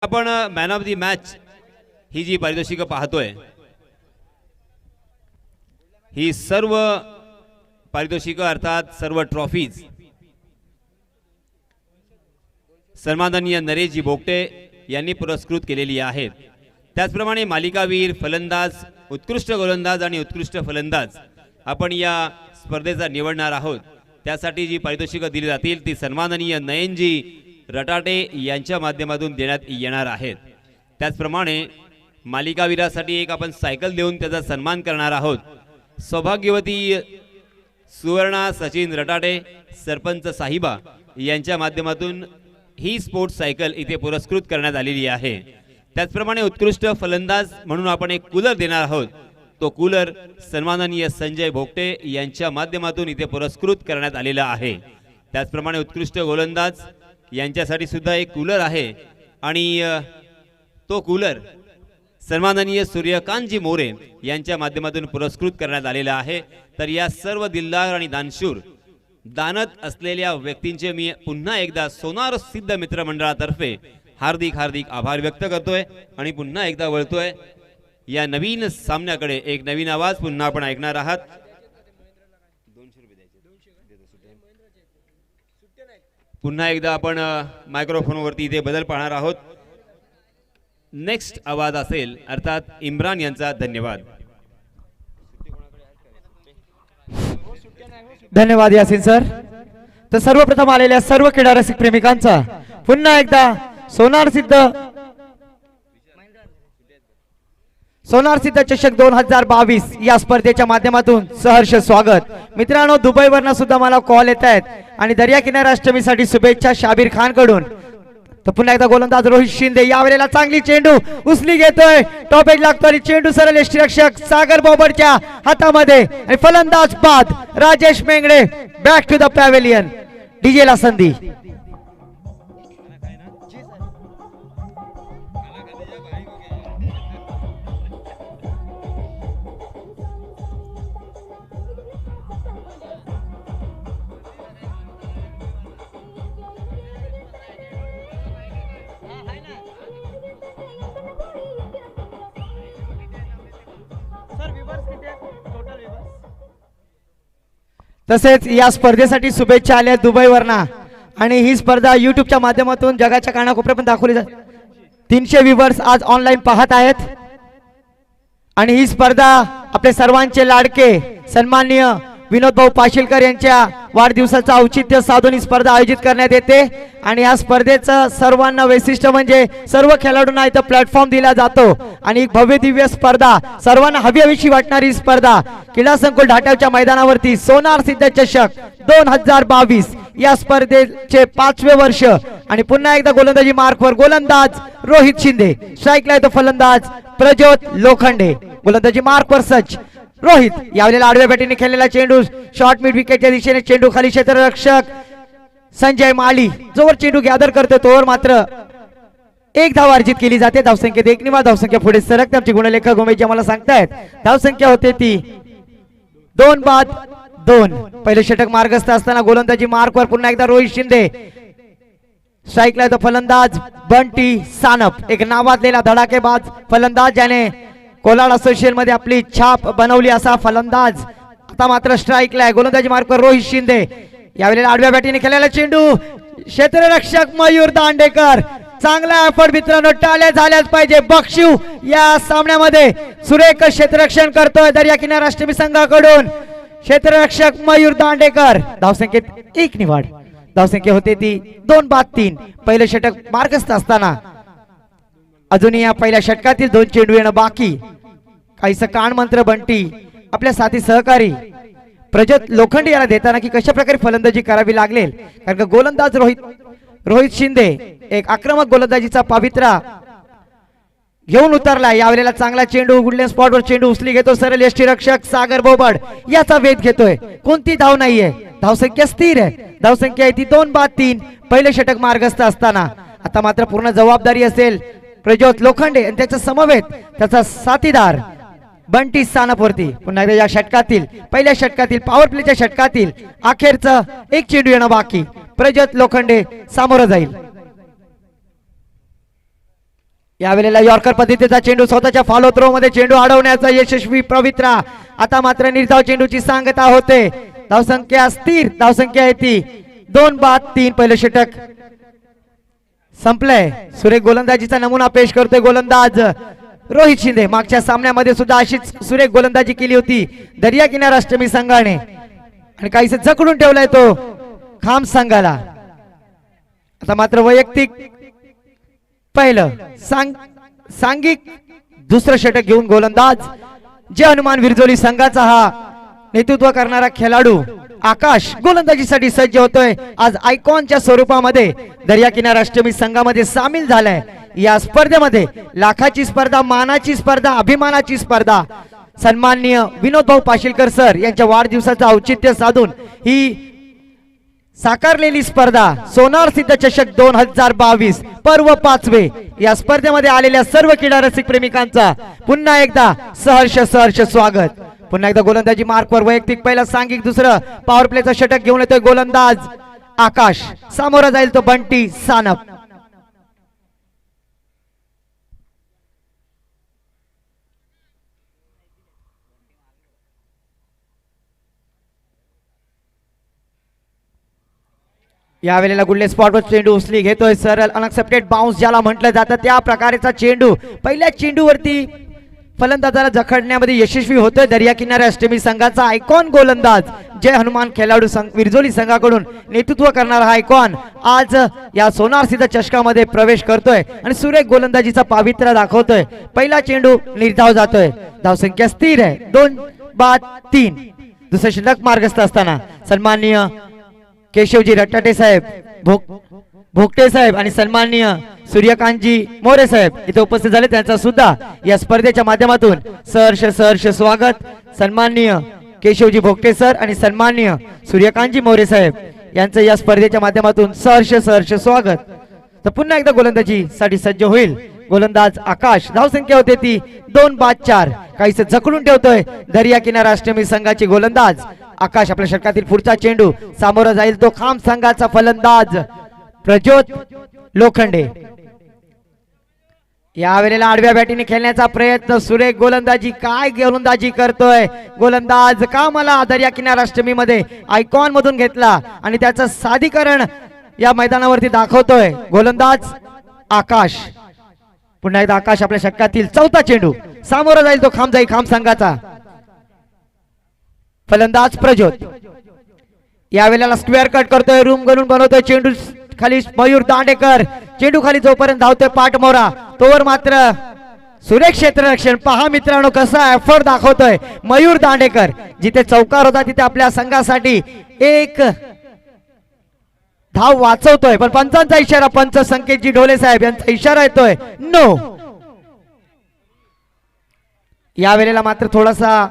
आपण man of the match ही जी पारितोषिकं पाहतोय ही सर्व पारितोषिकं अर्थात सर्व ट्रॉफीज सन्माननीय नरेशजी बोगटे यांनी पुरस्कृत केलेली आहेत। त्याचप्रमाणे मालिकावीर, फलंदाज, उत्कृष्ट गोलंदाज आणि उत्कृष्ट फलंदाज आपण या स्पर्धेचा निवडणार आहोत। त्यासाठी जी पारितोषिकं दिली जातील ती सन्माननीय नयनजी रटाटे यांच्या माध्यमातून देण्यात येणार आहेत। त्याचप्रमाणे मालिकावीरासाठी एक आपण सायकल देऊन त्याचा सन्मान करणार आहोत। सौभाग्यवती सुवर्णा सचिन रटाटे सरपंच साहिबा यांच्या माध्यमातून ही स्पोर्ट्स सायकल इथे पुरस्कृत करण्यात आलेली आहे। त्याचप्रमाणे उत्कृष्ट फलंदाज म्हणून आपण एक कूलर देणार आहोत। तो कूलर सन्माननीय संजय भोगटे यांच्या माध्यमातून इथे पुरस्कृत करण्यात आलेला आहे। त्याचप्रमाणे उत्कृष्ट गोलंदाज यांच्यासाठी सुद्धा एक कूलर आहे आणि तो कूलर सन्माननीय सूर्यकांतजी मोरे यांच्या माध्यमातून पुरस्कृत करण्यात आलेला आहे। तर या सर्व दिलदार आणि दानशूर दानत असलेल्या व्यक्तींचे मी पुन्हा एकदा सोनार सिद्ध मित्र मंडळातर्फे हार्दिक हार्दिक आभार व्यक्त करतोय आणि पुन्हा एकदा वळतोय या नवीन सामन्याकडे। एक नवीन आवाज पुन्हा आपण ऐकणार आहात। पुन्हा एकदा आपण मायक्रोफोनवरती इथे बदल पाहणार आहोत। नेक्स्ट आवाज असेल अर्थात इम्रान यांचा। धन्यवाद। धन्यवाद यासिन सर। तर सर्वप्रथम आलेल्या सर्व क्रीडा रसिक प्रेमिकांचा पुन्हा एकदा सोनार सिद्ध चषक 2022 या स्पर्धेच्या माध्यमातून सहर्ष स्वागत। मित्रांनो, दुबईवरनं सुद्धा मला कॉल येत आहेत आणि दर्या किनारा अष्टमीसाठी शुभेच्छा शाबीर खान कडून। तर पुन्हा एकदा गोलंदाज रोहित शिंदे यावेळेला चांगली चेंडू उचली घेतोय, टॉप एज लागतो आणि चेंडू सरळ यष्टीरक्षक सागर बोबडच्या हातामध्ये आणि फलंदाज बाद Rajesh Mengade back to the pavilion. डीजेला संधी। तसेच या स्पर्धेसाठी शुभेच्छा आल्या दुबईवरना आणि ही स्पर्धा युट्यूबच्या माध्यमातून जगाच्या कानाकोपऱ्यात दाखवली जाते। 300 व्ह्यूअर्स आज ऑनलाईन पाहत आहेत आणि ही स्पर्धा आपले सर्वांचे लाडके सन्माननीय विनोद भाऊ पाशीलकर यांच्या वाढदिवसाचं औचित्य साधून ही स्पर्धा आयोजित करण्यात येते आणि या स्पर्धेचं सर्वांना वैशिष्ट्य म्हणजे सर्व खेळाडूंना इथं प्लॅटफॉर्म दिला जातो आणि एक भव्य दिव्य स्पर्धा सर्वांना हवीहवीशी वाटणारी स्पर्धा क्रीडा संकुल ढाट्याच्या मैदानावरती सोनार सिद्ध चषक 2022 या स्पर्धेचे 5वे वर्ष आणि पुन्हा एकदा गोलंदाजी मार्कवर गोलंदाज रोहित शिंदे, स्ट्राईकला येतो फलंदाज प्रज्योत लोखंडे। गोलंदाजी मार्कवर सच रोहित यावेळेला आडव्या बॅटीने खेळलेला चेंडू शॉर्ट मिड विकेटच्या दिशेने चेंडू खाली क्षेत्ररक्षक संजय माली जोवर चेंडू गॅदर करतो तोवर मात्र एक धाव अर्जित केली जाते। धावसंख्येत 1 निवा धावसंख्या पुढे सरकते। आमची गुणलेखक उमेश मला सांगतायत धावसंख्या होते ती 2 बाद 2। पहिले षटक मार्गस्थ असताना गोलंदाजी मार्कवर पुन्हा एकदा रोहित शिंदे, स्ट्राईकला येतो फलंदाज बंटी सानप, एक नावाजलेला धडाकेबाज फलंदाज ज्याने कोलाड असोसिएशन मध्ये आपली छाप बनवली असा फलंदाज आता मात्र स्ट्राईकला आहे। गोलंदाजी मार्कवर रोहित शिंदे यावेळेला आडव्या बॅटीने खेळलेला चेंडू क्षेत्ररक्षक मयूर दांडेकर, चांगला एफर्ट मित्रांनो, टाळ्या झाल्याच पाहिजे। बक्षीव या सामन्यामध्ये सुरेख क्षेत्ररक्षण करतोय दर्या किनारा अष्टमी संघाकडून क्षेत्ररक्षक मयूर दांडेकर। धावसंख्येत 1 निवाड धावसंख्या होते ती 2 बाद 3। पहिले षटक मार्गस्थ असताना अजूनही या पहिल्या षटकातील 2 चेंडू येणं बाकी। काहीसं कान मंत्र बंटी आपल्या साथी सहकारी प्रज्योत लोखंडे याला देताना की कशा प्रकारे फलंदाजी करावी लागेल, कारण गोलंदाज रोहित शिंदे एक आक्रमक गोलंदाजीचा पवित्रा घेऊन उतरला। यावेळेला चांगला चेंडू गुडलेन स्पॉटवर चेंडू उचली घेतो सरळ यष्टीरक्षक सागर बोबड याचा वेध घेतोय। कोणती धाव नाहीये, धावसंख्या स्थिर आहे। धावसंख्या आहे ती 2 बाद 3। पहिले षटक मार्गस्थ असताना आता मात्र पूर्ण जबाबदारी असेल प्रज्योत लोखंडे आणि त्याच्या समवेत त्याचा साथीदार बंटी सानपवरती। पुन्हा एकदा या षटकातील पहिल्या षटकातील पॉवर प्लेच्या षटकातील अखेरचं एक चेंडू येणं बाकी। प्रज्योत लोखंडे सामोरं जाईल। यावेळेला यॉर्कर पद्धतीचा चेंडू स्वतःच्या फॉलो थ्रो मध्ये चेंडू अडवण्याचा यशस्वी पवित्रा. आता मात्र निर्धाव चेंडूची सांगता होते. धावसंख्या स्थिर, धावसंख्या आहे ती 2-3. पहिलं षटक संपलंय. सुरेख गोलंदाजीचा नमुना पेश करतोय गोलंदाज रोहित शिंदे. मागच्या सामन्यामध्ये सुद्धा अशीच सुरेख गोलंदाजी केली होती दर्या किनार अष्टमी संघाने आणि काहीसे जखडून ठेवलाय तो खाम संघाला. आता मात्र वैयक्तिक पहिलं सांघिक दुसरं षटक घेऊन गोलंदाज जे हनुमान विरजोली संघाचा हा नेतृत्व करणारा खेळाडू आकाश गोलंदाजीसाठी सज्ज होतोय. आज आयकॉनच्या स्वरूपामध्ये दर्या किनार अष्टमी संघामध्ये सामील झालाय. या स्पर्धेमध्ये लाखाची स्पर्धा, मानाची स्पर्धा, अभिमानाची स्पर्धा. सन्माननीय विनोद भाऊ पाशीलकर सर यांच्या वाढदिवसाचं औचित्य साधून ही साकारलेली स्पर्धा सोनार सिद्ध चषक 2022 पर्व 5वे. या स्पर्धेमध्ये आलेल्या सर्व क्रीडा रसिक प्रेमिकांचा पुन्हा एकदा सहर्ष स्वागत. पुन्हा एकदा गोलंदाजी मार्कवर वैयक्तिक पहिला सांघिक दुसरं पॉवर प्लेचं षटक घेऊन येतोय गोलंदाज आकाश. सामोरा जाईल तो बंटी सानप. यावेळेला गुल्ले स्पॉटवर चेंडू उचली घेतोय. सरळ अनअक्सेप्टेड बाउन्स ज्याला म्हटलं जातं त्या प्रकारचा चेंडू पहिल्या चेंडूवरती फलंदाजाला जखडण्यामध्ये यशस्वी होतोय दर्या किनारे अष्टमी संघाचा आयकॉन गोलंदाज जय हनुमान खेळाडू विरजोली संघाकडून नेतृत्व करणारा आयकॉन आज या सोनार सिद्ध चषकामध्ये प्रवेश करतोय आणि सुरेख गोलंदाजीचा पावित्र्य दाखवतोय. पहिला चेंडू निर्धाव जातोय. धावसंख्या स्थिर आहे 2-3. दुसरं षटक मार्गस्थ असताना सन्माननीय केशवजी रट्टाटे साहेब, भोगटे साहेब आणि सन्माननीय सूर्यकांतजी मोरे साहेब इथे उपस्थित झाले. त्यांचा सुद्धा या स्पर्धेच्या माध्यमातून सहर्ष स्वागत. सन्माननीय केशवजी भोगटे सर आणि सन्माननीय सूर्यकांतजी मोरे साहेब यांचं या स्पर्धेच्या माध्यमातून सहर्ष स्वागत. तर पुन्हा एकदा गोलंदाजी साठी सज्ज होईल गोलंदाज आकाश. धावसंख्या होते ती 2-4. काहीसे जखडून ठेवतोय दर्या किनारा अष्टमी संघाची गोलंदाज आकाश. आपल्या षटकातील पुढचा चेंडू सामोरा जाईल तो खाम संघाचा फलंदाज प्रज्योत लोखंडे. यावेळेला आडव्या बॅटीने खेळण्याचा प्रयत्न. सुरेख गोलंदाजी, काय गोलंदाजी करतोय गोलंदाज. का मला दर्या किनार अष्टमी मध्ये आयकॉन मधून घेतला आणि त्याचं सादरीकरण या मैदानावरती दाखवतोय गोलंदाज आकाश. पुन्हा एकदा आकाश. आपल्या षटकातील चौथा चेंडू सामोरा जाईल तो खाम संघाचा फलंदाज प्रज्योत. यावेळेला स्क्वेअर कट करतोय, रूम करून बनवतोय चेंडू खाली मयूर दांडेकर. चेंडू खाली जोपर्यंत धावतोय पाठमोरा तोवर मात्र सुरेख क्षेत्ररक्षण. पहा मित्रांनो कसा एफर्ट दाखवतोय मयूर दांडेकर. जिथे चौकार होता तिथे आपल्या संघासाठी एक धाव वाचवतोय. पण पंचांचा इशारा, पंच संकेतजी ढोले साहेब यांचा इशारा येतोय नो. यावेळेला मात्र थोडासा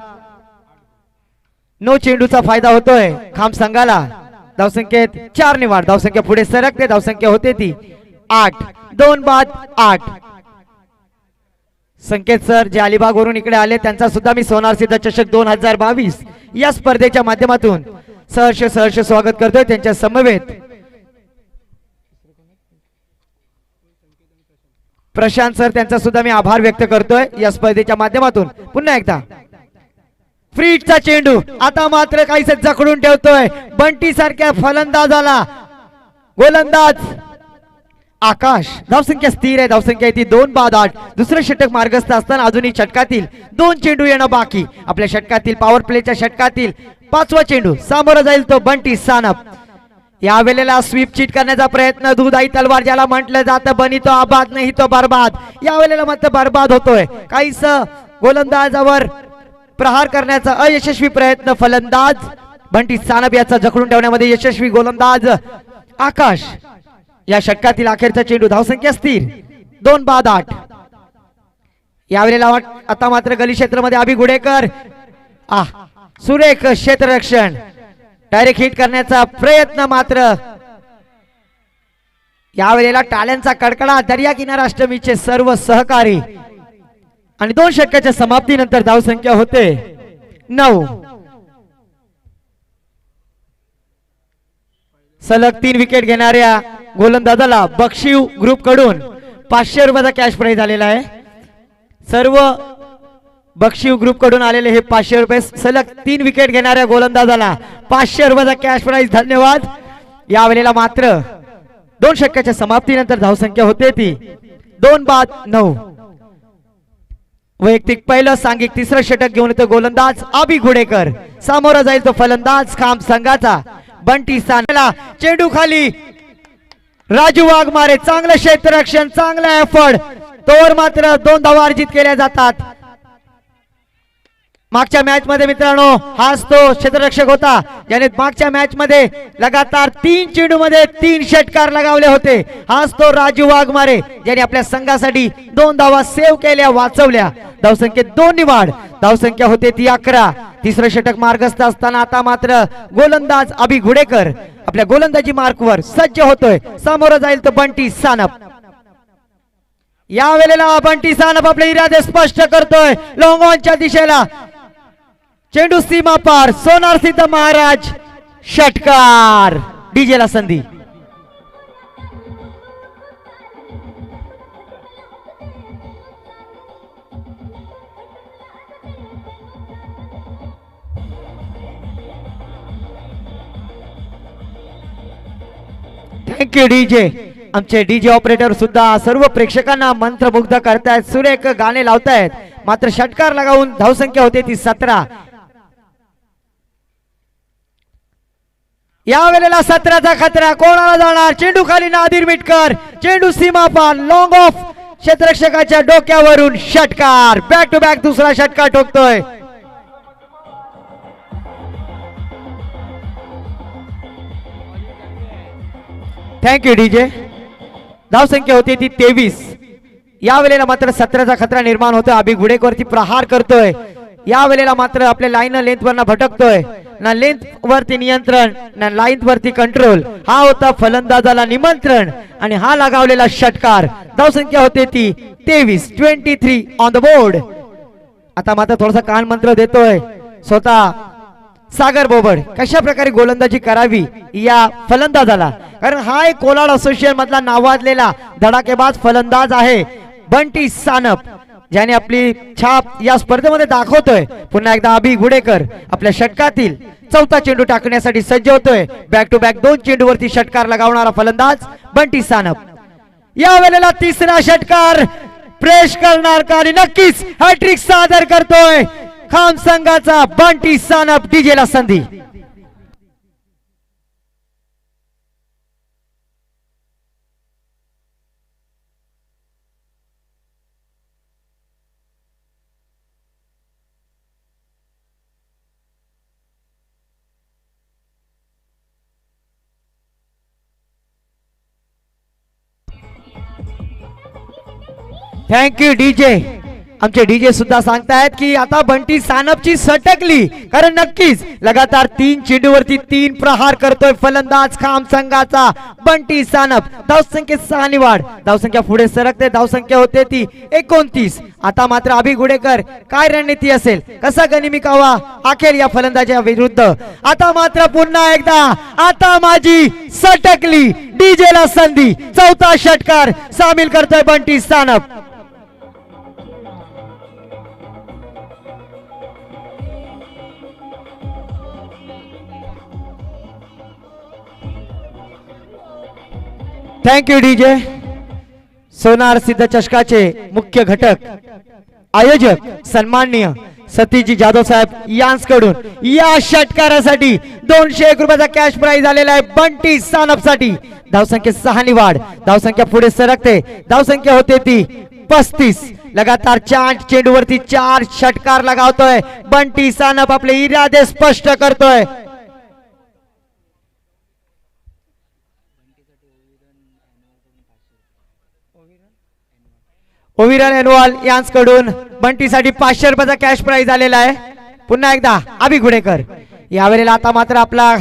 नो चेंडूचा फायदा होतोय खाम संघाला. धावसंख्येत 4 ने वाढ. धावसंख्या पुढे सरकते. धावसंख्या होते ती 8. 2-8. संकेत सर जे अलिबाग वरून इकडे आले त्यांचा सुद्धा मी सोनार सिद्ध चषक 2022 या स्पर्धेच्या माध्यमातून सहर्ष स्वागत करतोय. त्यांच्या समवेत प्रशांत सर त्यांचा सुद्धा मी आभार व्यक्त करतोय या स्पर्धेच्या माध्यमातून. पुन्हा एकदा फ्रीजचा चेंडू आता मात्र काहीसे जखडून ठेवतोय बंटी सारख्या फलंदाजाला गोलंदाज आकाश. धावसंख्या स्थिर आहे. धावसंख्या ती 2-8. दुसरं षटक मार्गस्थ असताना अजूनही षटकातील 2 चेंडू येणं बाकी. आपल्या षटकातील पॉवर प्लेच्या षटकातील 5वा चेंडू सामोरा जाईल तो बंटी सानप. या वेळेला स्वीप चीट करण्याचा प्रयत्न. दुधाई तलवार ज्याला म्हटलं जातं, बनी तो आबाद नाही तो बर्बाद. या वेळेला मात्र बर्बाद होतोय. काहीस गोलंदाजावर प्रहार करण्याचा अयशस्वी प्रयत्न. फलंदाज बंटी सानप याचा जखडून ठेवण्यामध्ये यशस्वी गोलंदाज आकाश. या षटकातील अखेरचा चेंडू. धावसंख्या स्थिर 2-8. यावेळेला आता मात्र गली क्षेत्रामध्ये अभि गुडेकर सुरेख क्षेत्ररक्षण. डायरेक्ट हिट करण्याचा प्रयत्न. मात्र यावेळेला टाळ्यांचा कडकडा. दर्या किनारा अष्टमीचे सर्व सहकारी आणि 2 षटकाच्या समाप्तीनंतर धावसंख्या होते 9. सलग 3 विकेट घेणाऱ्या गोलंदाजाला बक्षीव ग्रुप कडून ₹500 कॅश प्राइज आलेला आहे. सर्व बक्षीव ग्रुप कडून आलेले हे ₹500 सलग 3 विकेट घेणाऱ्या गोलंदाजाला ₹500 कॅश प्राइज. धन्यवाद. यावेळेला मात्र 2 षटकाच्या समाप्तीनंतर धावसंख्या होते ती 2-9. वैयक्तिक पहिलं सांघिक तिसरं षटक घेऊन येतो गोलंदाज अभि घुडेकर. सामोरा जाईल तो फलंदाज खाम संघाचा बंटी सानला. चेंडू खाली राजू वाघमारे. चांगलं क्षेत्ररक्षण, चांगला एफर्ट. तोवर मात्र 2 धावा अर्जित केल्या जातात. मागच्या मॅच मध्ये मित्रांनो हाच तो क्षेत्ररक्षक होता ज्याने मागच्या मॅच मध्ये लगातार 3 चेंडू मध्ये 3 षटकार लगावले होते. हाच तो राजू वाघमारे ज्याने आपल्या संघासाठी 2 धावा सेव्ह केल्या, वाचवल्या. धावसंख्येत 2 नि वाढ. धावसंख्या होते ती 11. तिसरं षटक मार्गस्थ असताना आता मात्र गोलंदाज अभि घुडेकर आपल्या गोलंदाजी मार्कवर सज्ज होतोय. समोर जाईल तो बंटी सानप. या वेळेला बंटी सानप आपले इरादे स्पष्ट करतोय. लॉंग ऑनच्या दिशेला चेंडू सीमा पार. सोनार सिद्ध महाराज षटकार. डीजे ला संधी. Thank you DJ. आमचे डीजे ऑपरेटर सुद्धा सर्व प्रेक्षकांना मंत्रमुग्ध करतायत, सुरेख गाणे लावतायत. मात्र षटकार लगावून धावसंख्या होते ती 17. या वेळेला 17चा खतरा कोणाला जाणार. चेंडू खाली नादिर मिटकर. चेंडू सीमा पार. लॉंग ऑफ क्षेत्ररक्षकाच्या डोक्यावरून षटकार. बॅक टू बॅक दुसरा षटकार ठोकतोय. Thank you DJ. धावसंख्या होती ती 23. या वेळेला मात्र 17चा खतरा निर्माण होतोय. अभि घुडेकरती प्रहार करतोय. या वेळेला मात्र आपल्या लाईन लेंथ वरना भटकतोय. ना लेंथ वरती नियंत्रण ना लाईन वरती कंट्रोल. हा होता फलंदाजाला निमंत्रण आणि हा लगावलेला षटकार. धावसंख्या होते ती 23. 23 ऑन द बोर्ड. आता मात्र थोडासा कान मंत्र देतोय स्वतः सागर बोबड. कशा प्रकारे गोलंदाजी करावी या फलंदाजाला, कारण हा एक कोलाड असोसिएशन मधला नावाजलेला धडाकेबाज फलंदाज आहे बंटी सानप, ज्याने आपली छाप या स्पर्धेमध्ये दाखवतोय. पुन्हा एकदा अभि घुडेकर आपल्या षटकातील 4था चेंडू टाकण्यासाठी सज्ज होतोय. बॅक टू बॅक 2 चेंडूवरती षटकार लगावणारा फलंदाज बंटी सानप. या वेळेला 3रा षटकार प्रेस करणार का आणि नक्कीच हॅट्रिक सादर करतोय खाम संघाचा बंटी सानप. डीजे ला संधी. Thank you DJ. आमचे डीजे सुद्धा सांगतायत की आता बंटी सानपची सटकली, कारण नक्कीच लगातार 3 चेंडूवरती 3 प्रहार करतोय फलंदाज खाम संघाचा बंटी सानप. धावसंख्येत 6 नि वाढ. धावसंख्या पुढे सरकते. धावसंख्या होते ती 29. आता मात्र अभि घुडेकर काय रणनीती असेल, कसा गनिमिकावा अखेर या फलंदाजा विरुद्ध. आता मात्र पुन्हा एकदा आता माझी सटकली. डीजे ला संधी. 4था षटकार सामील करतोय बंटी सानप. Thank you DJ. सोनार सिद्ध चषकाचे मुख्य घटक आयोजक सन्माननीय सतीजी जाधव साहेब यांच्याकडून या षटकारासाठी 201 रुपयाचा कॅश प्राइज आलेला आहे बंटी सानप साठी. धावसंख्या 6 नि वाढ. धावसंख्या पुढे सरकते. धावसंख्या होते ती 35. लगातार 4 चेंडूवरती 4 षटकार लगावतोय बंटी सानप. आपले इरादे स्पष्ट करतोय. ओविरन एनवाल यांच्याकडून बंटीसाठी 500 रुपयाचा कॅश प्राइज आलेला आहे. पुन्हा एकदा अभि घुडेकर यावेळेला आता मात्र आपला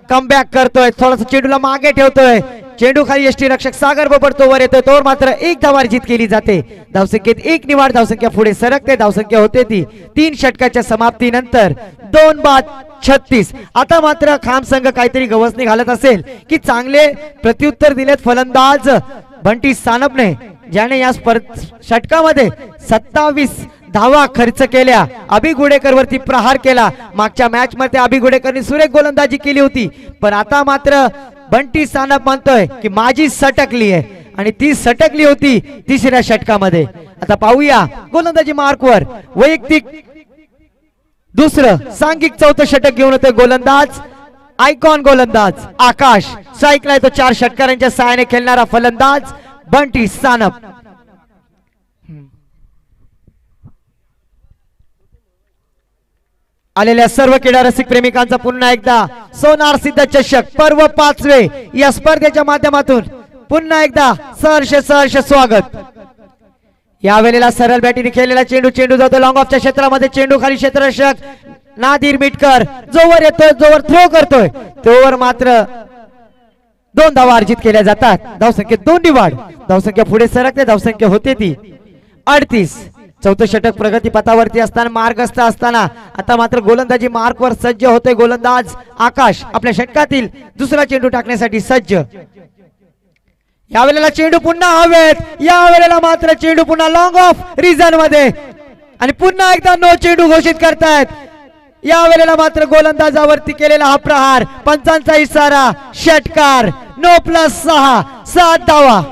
कमबॅक करतोय. थोडासा चेंडूला मागे ठेवतोय. चेंडू खाली यष्टी रक्षक सागर बोबड तोवर येतोय. तोवर मात्र 1 धाव अर्जित केली जाते. धावसंख्येत 1 निवाड. धावसंख्या पुढे सरकते. धावसंख्या होते ती 3 षटकाच्या समाप्तीनंतर 2-36. आता मात्र खाम संघ काहीतरी गवसणी घालत असेल की चांगले प्रत्युत्तर दिलेत फलंदाज बंटी सानपने. ज्याने या षटकामध्ये 27 धावा खर्च केल्या. अभि गुडेकर वरती प्रहार केला. मागच्या मॅच मध्ये अभि गुडेकरने सुरेख गोलंदाजी केली होती, पण आता मात्र बंटी सानप म्हणतोय की माझी सटकली आहे आणि ती सटकली होती तिसऱ्या षटकामध्ये. आता पाहूया गोलंदाजी मार्कवर वैयक्तिक दुसरं सांघिक चौथं षटक घेऊन होते गोलंदाज आयकॉन गोलंदाज आकाश. स्ट्राईकला येतो 4 षटकारांच्या सहाय्याने खेळणारा फलंदाज बंटी सानप. आलेल्या सर्व क्रीडा रसिक प्रेमिकांचा पुन्हा एकदा सोनार सिद्ध चषक पर्व 5वे या स्पर्धेच्या माध्यमातून पुन्हा एकदा सहर्ष स्वागत. यावेळेला सरळ बॅटिंग खेळलेला चेंडू जातो लॉंग ऑफच्या क्षेत्रामध्ये. चेंडू खाली क्षेत्ररक्षक नादिर मिटकर जोवर येतोय जोवर थ्रो करतोय तोवर मात्र 2 धावा अर्जित केल्या जातात. धावसंख्येत 2 वाढ. धावसंख्या पुढे सरकते. धावसंख्या होते ती 38. चौथं षटक प्रगती पथावरती असताना मार्गस्थ असताना आता मात्र गोलंदाजी मार्कवर सज्ज होते गोलंदाज आकाश. आपल्या षटकातील दुसरा चेंडू टाकण्यासाठी सज्ज. यावेळेला चेंडू पुन्हा हवेत. यावेळेला मात्र चेंडू पुन्हा लॉंग ऑफ रिजन मध्ये आणि पुन्हा एकदा नो चेंडू घोषित करतायत. यावेळेला मात्र गोलंदाजावरती केलेला हा प्रहार, पंचांचा इशारा, षटकार. नो प्लस 6 7 धावा.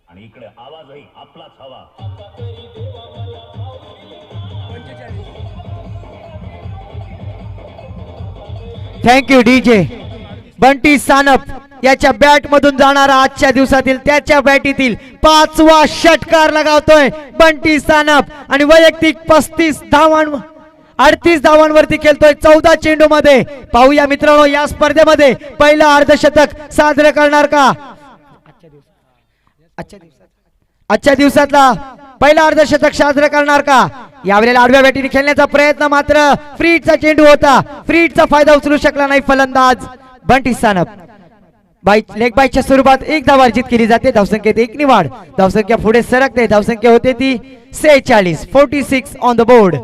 आणि इकडे आवाजही आपलाच हवा. Thank you DJ. बंटी सानप याच्या बॅट मधून जाणारा आजच्या दिवसातील त्याच्या बॅटीतील 5वा षटकार लगावतोय बंटी सानप आणि वैयक्तिक 38 धावांवरती खेळतोय 14 चेंडू मध्ये. पाहूया मित्रांनो या स्पर्धेमध्ये पहिलं अर्धशतक साजरे करणार का? आजच्या दिवसातला पहिला अर्धशतक साजरे करणार का? यावेळेला आडव्या बॅटीने खेळण्याचा प्रयत्न मात्र फ्रीटचा चेंडू होता. फ्रीटचा फायदा उचलू शकला नाही फलंदाज बंटी सानप. लेग बाईच्या स्वरूपात 1 धाव अर्जित केली जाते. धावसंख्येत 1 वाढ. धावसंख्या पुढे सरकते. धावसंख्या होते ती 46 ऑन द बोर्ड.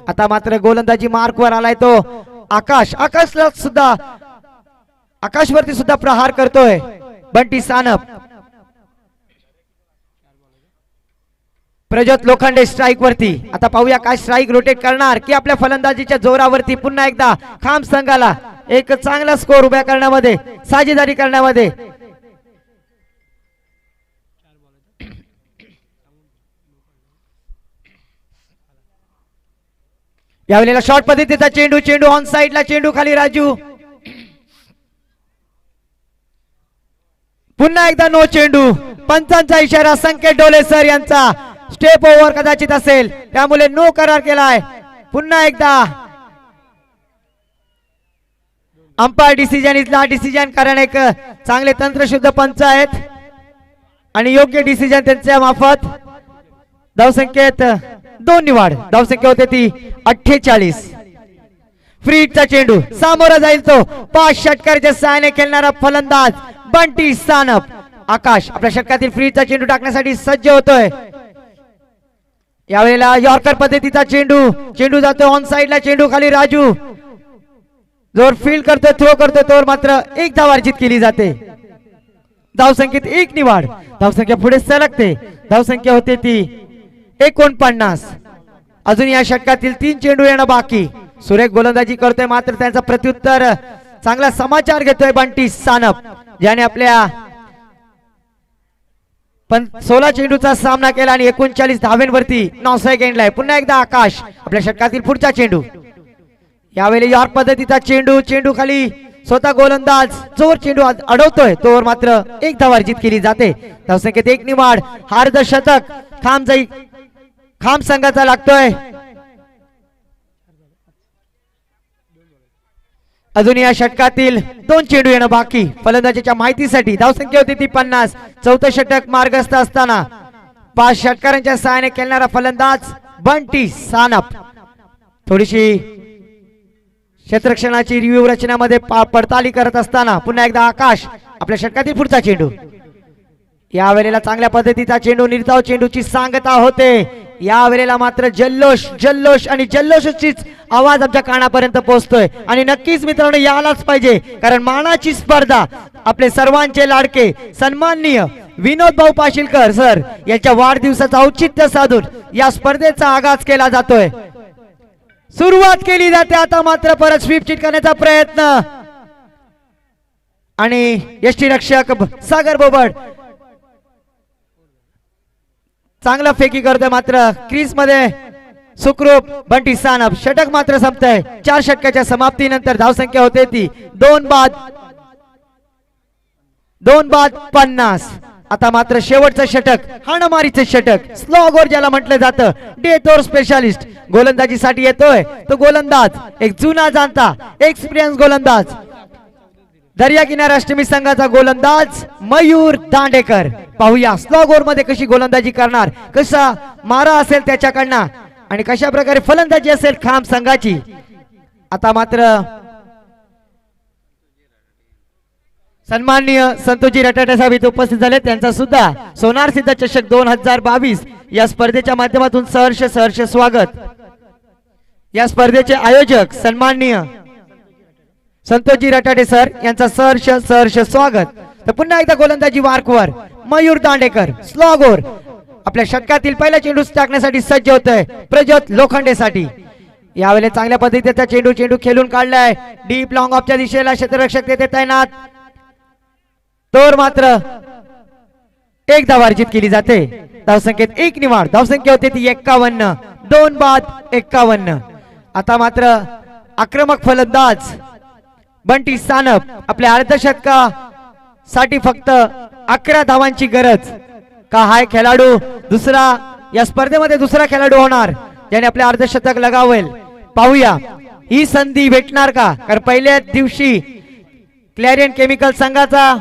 आता मात्र गोलंदाजी मार्कवर आलाय तो आकाश. आकाशवरती सुद्धा प्रहार करतोय बंटी सानप. प्रज्योत लोखंडे स्ट्राईक वरती. आता पाहूया काय स्ट्राईक रोटेट करणार की आपल्या फलंदाजीच्या जोरावरती पुन्हा एकदा खांब संघाला एक चांगला स्कोर उभ्या करण्यामध्ये साजेदारी करण्यामध्ये. यावेळेला शॉर्ट पद्धतीचा चेंडू ऑन साइडला. चेंडू खाली राजू. पुन्हा एकदा नो चेंडू. पंचांचा इशारा संकेत डोले सर यांचा. स्टेप ओव्हर कदाचित असेल त्यामुळे नो करार केलाय. पुन्हा एकदा अंपायर डिसिजन इथला डिसिजन कारण एक चांगले तंत्रशुद्ध पंच आहेत आणि योग्य डिसिजन त्यांच्या मार्फत. धावसंख्येत 2 वाढ. धावसंख्या होते ती 48. फ्रीटचा चेंडू सामोरा जाईल तो 5 षटकाराच्या सहाय्याने खेळणारा फलंदाज बंटी सानप. आकाश आपल्या षटकातील फ्रीटचा चेंडू टाकण्यासाठी सज्ज होतोय. यावेळेला यॉर्कर पद्धतीचा चेंडू जातो ऑन साइडला. चेंडू खाली राजू जोर फील्ड करतोय थ्रो करतोय तोवर मात्र 1 धाव अर्जित केली जाते. धावसंख्येत 1 वाढ. धावसंख्या पुढे सरकते. धावसंख्या होते ती 49. अजून या षटकातील 3 चेंडू येणं बाकी. सुरेख गोलंदाजी करतोय मात्र त्यांचा प्रत्युत्तर चांगला समाचार घेतोय बंटी सानप, ज्याने आपल्या 16 चेंडूचा सामना केला आणि 39 धावेंवरती 9 सेकंडला. पुन्हा एकदा आकाश आपल्या षटकातील पुढचा चेंडू. यावेळी यॉर्क पद्धतीचा चेंडू खाली स्वतः गोलंदाज जोर चेंडू अडवतोय तोवर मात्र 1 धाव अर्जित केली जाते. धावसंख्येत 1 वाढ. अर्ध शतक खांब संघाचा लागतोय. अजून या षटकातील 2 चेंडू येणं बाकी. फलंदाजीच्या माहितीसाठी धावसंख्या होती ती 50. चौथं षटक मार्गस्थ असताना 5 षटकारांच्या सहाय्याने खेळणारा फलंदाज बंटी सानप. थोडीशी क्षेत्ररक्षणाची रिव्ह्यू रचनेमध्ये पडताळणी करत असताना पुन्हा एकदा आकाश आपल्या षटकातील पुढचा चेंडू. यावेळेला चांगल्या पद्धतीचा चेंडू निर्धाव चेंडूची सांगता होते. या वेळेला मात्र जल्लोष जल्लोष आणि जल्लोषाचीच आवाज आमच्या कानापर्यंत पोहोचतोय आणि नक्कीच मित्रांनो यालाच पाहिजे, कारण मानाची स्पर्धा आपले सर्वांचे लाडके सन्माननीय विनोद भाऊ पाशीलकर सर यांच्या वाढदिवसाचं औचित्य साधून या स्पर्धेचा आगाज केला जातोय. सुरुवात केली जाते आता मात्र परत स्वीप चिट करण्याचा प्रयत्न आणि यष्टी रक्षक सागर बोबड चांगला फेकी करतोय, मात्र क्रीज मध्ये सुखरूप बंटी सानप. षटक मात्र संपतंय. 4 षटकाच्या समाप्तीनंतर धावसंख्या होते ती 2 बाद 50. आता मात्र शेवटचं षटक हाणामारीचे षटक स्लो ओव्हर ज्याला म्हटलं जातं, डेथ ओव्हर स्पेशालिस्ट गोलंदाजीसाठी येतोय तो गोलंदाज एक जुना जाणता एक्सपिरियन्स गोलंदाज दर्या किनारा अष्टमी संघाचा गोलंदाज मयूर दांडेकर. पाहूया स्लो ओव्हर मध्ये कशी गोलंदाजी करणार, कसा मारा असेल त्याच्याकडनं आणि कशा प्रकारे फलंदाजी असेल खाम संघाची. आता मात्र सन्माननीय संतोषजी रटाटे साहेब इथे उपस्थित झाले, त्यांचा सुद्धा सोनार सिद्ध चषक 2022 या स्पर्धेच्या माध्यमातून सहर्ष स्वागत. या स्पर्धेचे आयोजक सन्माननीय संतोषजी रटाटे सर यांचा सहर्ष स्वागत. तर पुन्हा एकदा गोलंदाजी वारकवर मयूर दांडेकर स्लो ओव्हर आपल्या षटकातील पहिला चेंडू टाकण्यासाठी सज्ज होतोय प्रज्योत लोखंडेसाठी. यावेळेला चांगल्या पद्धतीचा चेंडू खेळून काढलाय डीप लॉंग ऑफच्या दिशेला क्षेत्ररक्षक तेथे तैनात. तोर मात्र एक धाव अर्जित केली जाते. धावसंख्येत 1 निवाड. धावसंख्या होते ती 51. 2 बाद 51. आता मात्र आक्रमक फलंदाज बंटी सानप आपल्या अर्धशतकासाठी फक्त 11 धावांची गरज. का हाय खेळाडू दुसरा या स्पर्धेमध्ये दुसरा खेळाडू होणार ज्याने आपले अर्धशतक लगावेल. पाहूया ही संधी भेटणार का, कारण पहिल्या दिवशी क्लॅरियन केमिकल संघाचा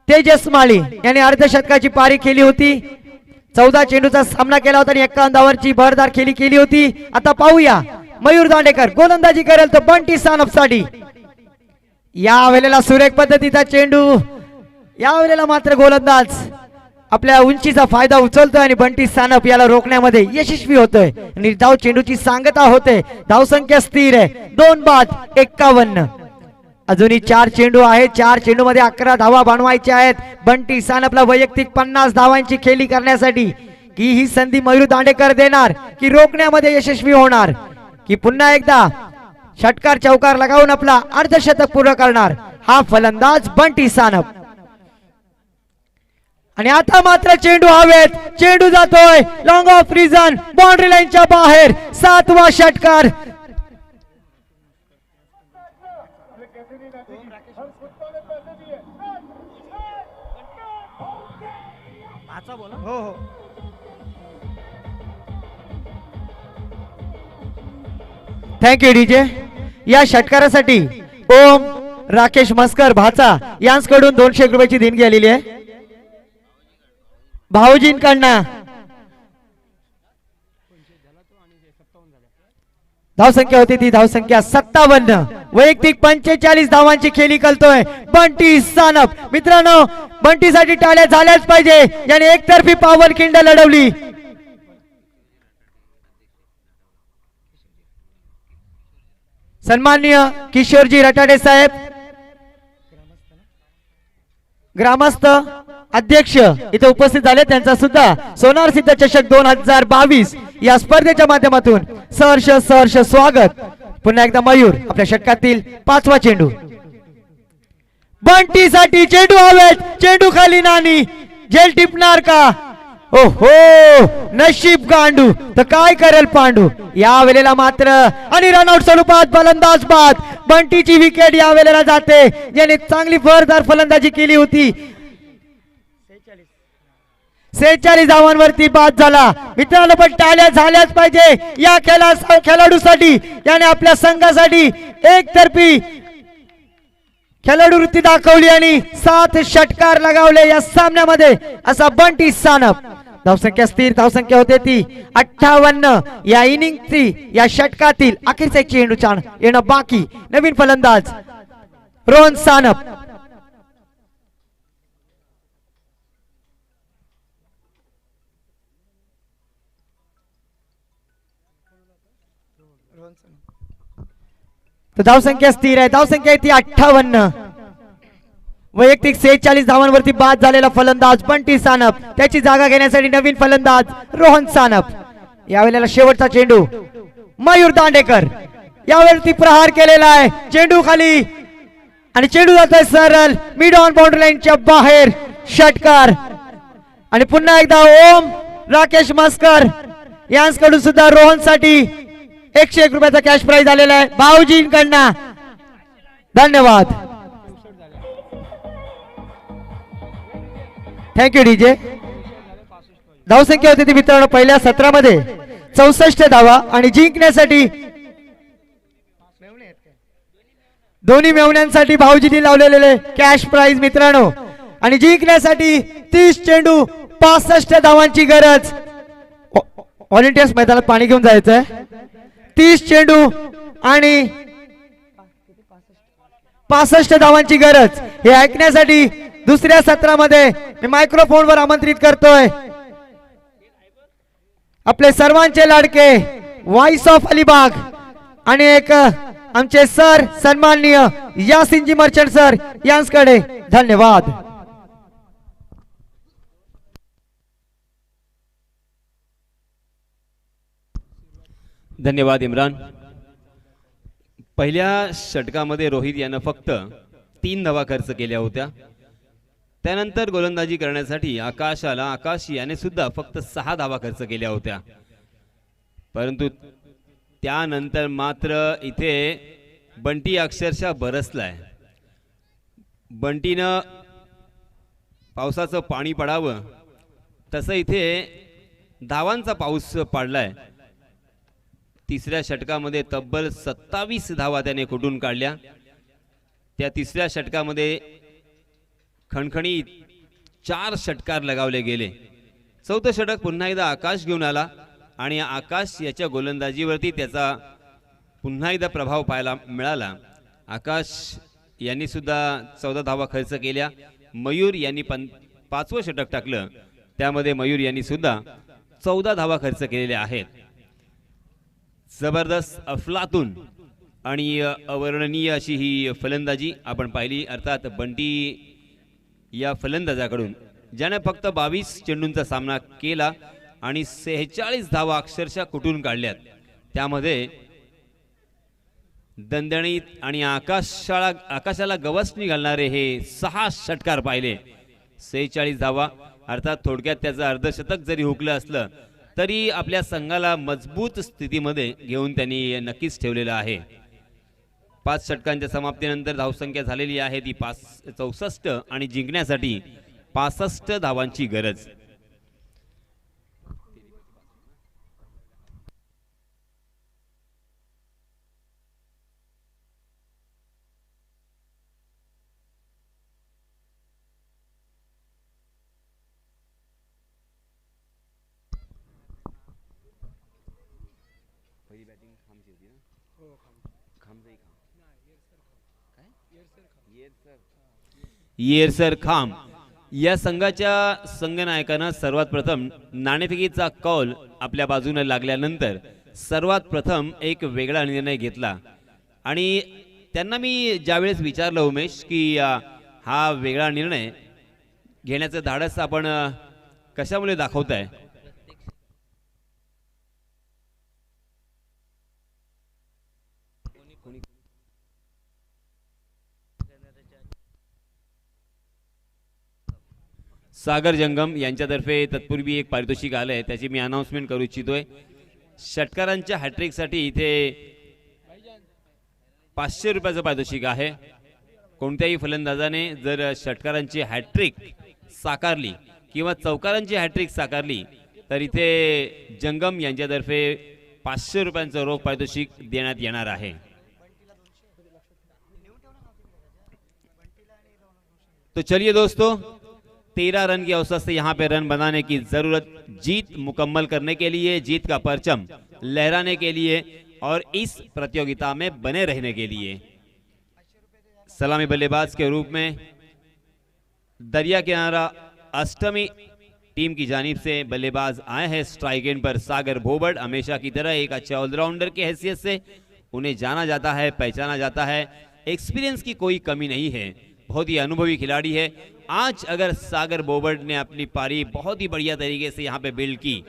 तेजस माळी याने अर्धशतकाची पारी केली होती. 14 चेंडूचा सामना केला होता आणि 51 धावांची भरदार खेळी केली होती. आता पाहूया मयूर दांडेकर गोलंदाजी करेल तर बंटी सानप साठी. या वेळेला सुरेख पद्धतीचा चेंडू. या वेळेला मात्र गोलंदाज आपल्या उंचीचा फायदा उचलतोय आणि बंटी सानप याला रोखण्यामध्ये यशस्वी होतोय आणि धाव चेंडूची सांगता होते. धावसंख्या स्थिर आहे 2 बाद 51. अजूनही 4 चेंडू आहेत. 4 चेंडू मध्ये 11 धावा बनवायच्या आहेत बंटी सानपला वैयक्तिक 50 धावांची खेळी करण्यासाठी. की ही संधी मयूर दांडेकर देणार की रोखण्यामध्ये यशस्वी होणार, की पुन्हा एकदा षटकार चौकार लगावून आपला अर्धशतक पूर्ण करणार हा फलंदाज बंटी सानप. आणि आता मात्र चेंडू हवेत. चेंडू जातोय लॉंग ऑफ रिजन बाउंड्री लाईनच्या बाहेर. 7वा षटकार. Thank you DJ. या षटकारासाठी ओम राकेश मस्कर भाचा यांकडून 200 रुपयाची देणगी आलेली आहे भाऊजींकडनं. धावसंख्या होती ती धावसंख्या 57. वैयक्तिक 45 धावांची खेळी करतोय बंटी सानप. मित्रांनो बंटीसाठी टाळ्या झाल्याच पाहिजे याने एकतर्फी पॉवर खिंड लढवली. सन्माननीय किशोरजी रटाडे साहेब ग्रामस्थ अध्यक्ष इथे उपस्थित झाले, त्यांचा सुद्धा सोनार सिद्ध चषक 2022 या स्पर्धेच्या माध्यमातून सहर्ष स्वागत. पुन्हा एकदा मयूर आपल्या षटकातील 5वा चेंडू बंटीसाठी. चेंडू हवेत. चेंडू खाली नाणी. झेल टिपणार का? ओहो नशीब गांडू तर काय करेल पांडू. या वेळेला मात्र आणि रनआउट स्वरूपात फलंदाज बाद. बंटीची विकेट या वेळेला जाते ज्याने चांगली भरदार फलंदाजी केली होती. 46 धावांवरती बाद झाला. मित्रांनो पण टाळ्या झाल्याच पाहिजे या खेळाडूसाठी. याने आपल्या संघासाठी एकतर्फी खेळाडू वृत्ती दाखवली आणि 7 षटकार लगावले या सामन्यामध्ये असा बंटी सानप. धावसंख्या स्थिर. धावसंख्या होते ती 58. या इनिंगची या षटकातील अखेरचा एक चेंडू येणं बाकी. नवीन फलंदाज रोहन सानप. तर धावसंख्या स्थिर आहे. धावसंख्या आहे ती 58. वैयक्तिक 46 धावांवरती बाद झालेला फलंदाज बंटी सानप, त्याची जागा घेण्यासाठी नवीन फलंदाज रोहन सानप. यावेळेला शेवटचा चेंडू मयूर दांडेकर, यावेळी प्रहार केलेला आहे. चेंडू खाली आणि चेंडू जातोय सरळ मिड ऑन बाउंड्री लाईनच्या बाहेर. षटकार आणि पुन्हा एकदा ओम राकेश मस्कर यांच्याकडून सुद्धा रोहन साठी 101 रुपयाचा कॅश प्राइज आलेला आहे भाऊजींकडनं. धन्यवाद. Thank you DJ. धावसंख्या होती ती मित्रांनो पहिल्या सत्रामध्ये 64 धावा आणि जिंकण्यासाठी दोन्ही मेवण्यांसाठी भाऊजींनी लावलेले कॅश प्राइज मित्रांनो. आणि जिंकण्यासाठी 30 चेंडू 65 धावांची गरज. व्हॉलेंटियर्स मैदानात पाणी घेऊन जायचंय. 30 चेंडू आणि 65 धावांची गरज. हे ऐकण्यासाठी दुसऱ्या सत्रामध्ये मी मायक्रोफोनवर आमंत्रित करतोय आपले सर्वांचे लाडके व्हॉइस ऑफ अलिबाग आणि एक आमचे सर सन्माननीय यासिनजी मर्चंट सर यांच्याकडे. धन्यवाद. धन्यवाद इम्रान. पहिल्या षटकामध्ये रोहित यानं फक्त 3 धावा खर्च केल्या होत्या. त्यानंतर गोलंदाजी करण्यासाठी आकाश याने सुद्धा फक्त 6 धावा खर्च केल्या होत्या. परंतु त्यानंतर मात्र इथे बंटी अक्षरशः बरसलाय. बंटीनं पावसाचं पाणी पडावं तसं इथे धावांचा पाऊस पडलाय. तिसऱ्या षटकामध्ये तब्बल 27 धावा त्याने कुठून काढल्या. त्या तिसऱ्या षटकामध्ये खणखणीत 4 षटकार लगावले गेले. चौथं षटक पुन्हा एकदा आकाश घेऊन आला आणि आकाश याच्या गोलंदाजीवरती त्याचा पुन्हा एकदा प्रभाव पाहायला मिळाला. आकाश यांनी सुद्धा 14 धावा खर्च केल्या. मयूर यांनी 5वं षटक टाकलं, त्यामध्ये मयूर यांनी सुद्धा 14 धावा खर्च केलेल्या आहेत. जबरदस्त अफलातून आणि अवर्णनीय अशी ही फलंदाजी आपण पाहिली. अर्थात बंटी या फलंदाजाकडून ज्याने फक्त 22 चेंडूंचा सामना केला आणि 46 धावा अक्षरशः कुठून काढल्यात. त्यामध्ये दणदणीत आणि आकाशाला गवसणी घालणारे हे 6 षटकार पाहिले. 46 धावा अर्थात थोडक्यात त्याचं अर्धशतक जरी हुकलं असलं तरी आपल्या संघाला मजबूत स्थितीमध्ये घेऊन त्यांनी नक्कीच ठेवलेलं आहे. 5 षटकांच्या समाप्तीनंतर धावसंख्या झालेली आहे ती 64 आणि जिंकण्यासाठी 65 धावांची गरज. येरसर खाम या संघाच्या संघनायकानं सर्वात प्रथम नाणेफेकीचा कौल आपल्या बाजूने लागल्यानंतर सर्वात प्रथम एक वेगळा निर्णय घेतला. आणि त्यांना मी ज्यावेळेस विचारलं उमेश की हा वेगळा निर्णय घेण्याचं धाडस आपण कशामुळे दाखवताय, सागर जंगम यांच्यातर्फे तत्पूर्वी एक पारितोषिक आलंय, त्याची मी अनाउन्समेंट करू इच्छितोय. षटकारांच्या हॅट्रिकसाठी इथे 500 रुपयाचं पारितोषिक आहे. कोणत्याही फलंदाजाने जर षटकारांची हॅट्रिक साकारली किंवा चौकारांची हॅट्रिक साकारली तर इथे जंगम यांच्यातर्फे 500 रुपयांचं रोख पारितोषिक देण्यात येणार आहे. तो चलिए दोस्तों, 13 रन की औसत से यहाँ पे रन बनाने की जरूरत, जीत मुकम्मल करने के लिए, जीत का परचम लहराने के लिए और इस प्रतियोगिता में बने रहने के लिए सलामी बल्लेबाज के रूप में दरिया किनारा अष्टमी टीम की जानिब से बल्लेबाज आए हैं स्ट्राइक एंड पर सागर भोबड़। हमेशा की तरह एक अच्छे ऑलराउंडर की हैसियत से उन्हें जाना जाता है, पहचाना जाता है। एक्सपीरियंस की कोई कमी नहीं है, बहुत ही अनुभवी खिलाड़ी है। आज अगर सागर भोबड़ ने अपनी पारी बहुत ही बढ़िया तरीके से यहाँ पे बिल्ड की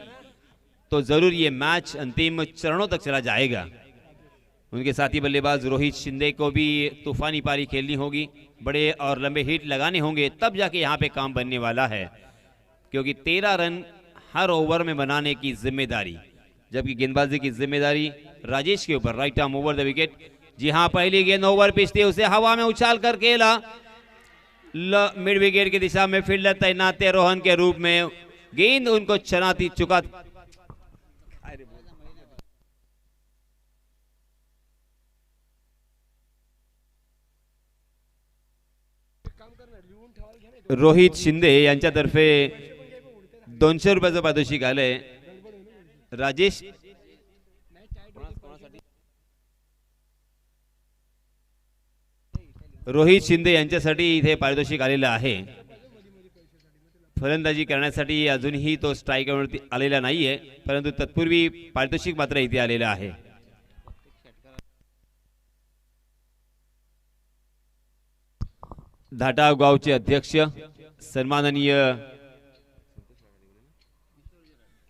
तो जरूर ये मैच अंतिम चरणों तक चला जाएगा। उनके साथी बल्लेबाज रोहित शिंदे को भी तूफानी पारी खेलनी होगी, बड़े और लंबे हिट लगाने होंगे, तब जाके यहाँ पे काम बनने वाला है, क्योंकि 13 रन हर ओवर में बनाने की जिम्मेदारी, जबकि गेंदबाजी की जिम्मेदारी राजेश के ऊपर। Right arm over the wicket. जी हाँ, पहली गेंद ओवर पिच थी, उसे हवा में उछाल कर खेला, मिड विकेट की दिशा में फील्डर तैनात थे रोहन के रूप में, गेंद उनको चनाती चुका। रोहित शिंदे यांच्यातर्फे 200 रुपयाचं पारितोषिक आलंय। राजेश रोहित शिंदे यांच्यासाठी इथे पारितोषिक आलेलं आहे। फलंदाजी करण्यासाठी अजूनही तो स्ट्राईकवरती आलेला नाहीये, परंतु तत्पूर्वी पारितोषिक मात्र इथे आलेलं आहे। धाटाव गावचे अध्यक्ष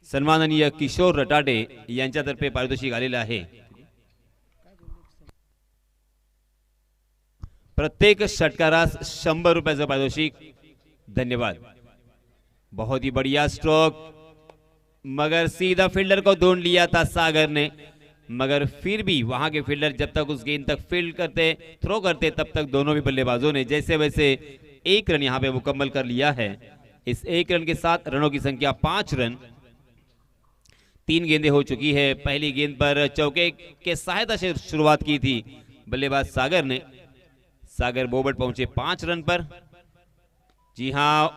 सन्माननीय किशोर रटाटे यांच्यातर्फे पारितोषिक आलेलं आहे। प्रत्येक षटकारास 100 रुपयाचं पारितोषिक। धन्यवाद। बहुत ही बढ़िया स्ट्रोक, मगर सीधा फील्डर को ढूंढ लिया था सागर ने, मगर फिर भी वहां के फील्डर जब तक उस गेंद तक फील्ड करते, थ्रो करते, तब तक दोनों भी बल्लेबाजों ने जैसे वैसे 1 रन यहां पे मुकम्मल कर लिया है। इस 1 रन के साथ रनों की संख्या 5 रन। 3 गेंदें हो चुकी है। पहली गेंद पर चौके के सहायता से शुरुआत की थी बल्लेबाज सागर ने। सागर बोबट पहुंचे 5 रन पर। जी हां,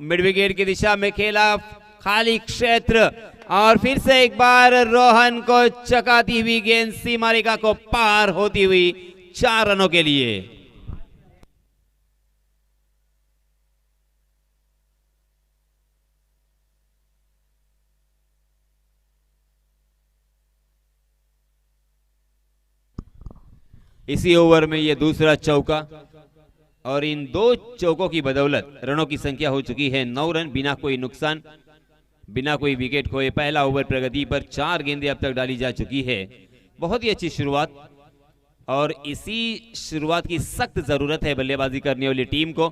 मिड विकेट की दिशा में खेला, खाली क्षेत्र, और फिर से एक बार रोहन को चकाती हुई गेंद सीमा रेखा को पार होती हुई 4 रनों के लिए। इसी ओवर में यह दूसरा चौका, और इन 2 चौकों की बदौलत रनों की संख्या हो चुकी है 9 रन, बिना कोई नुकसान, बिना कोई विकेट खोए। पहला ओवर प्रगति पर 4 गेंदें अब तक डाली जा चुकी है। बहुत ही अच्छी शुरुआत, और इसी शुरुआत की सख्त जरूरत है बल्लेबाजी करने वाली टीम को,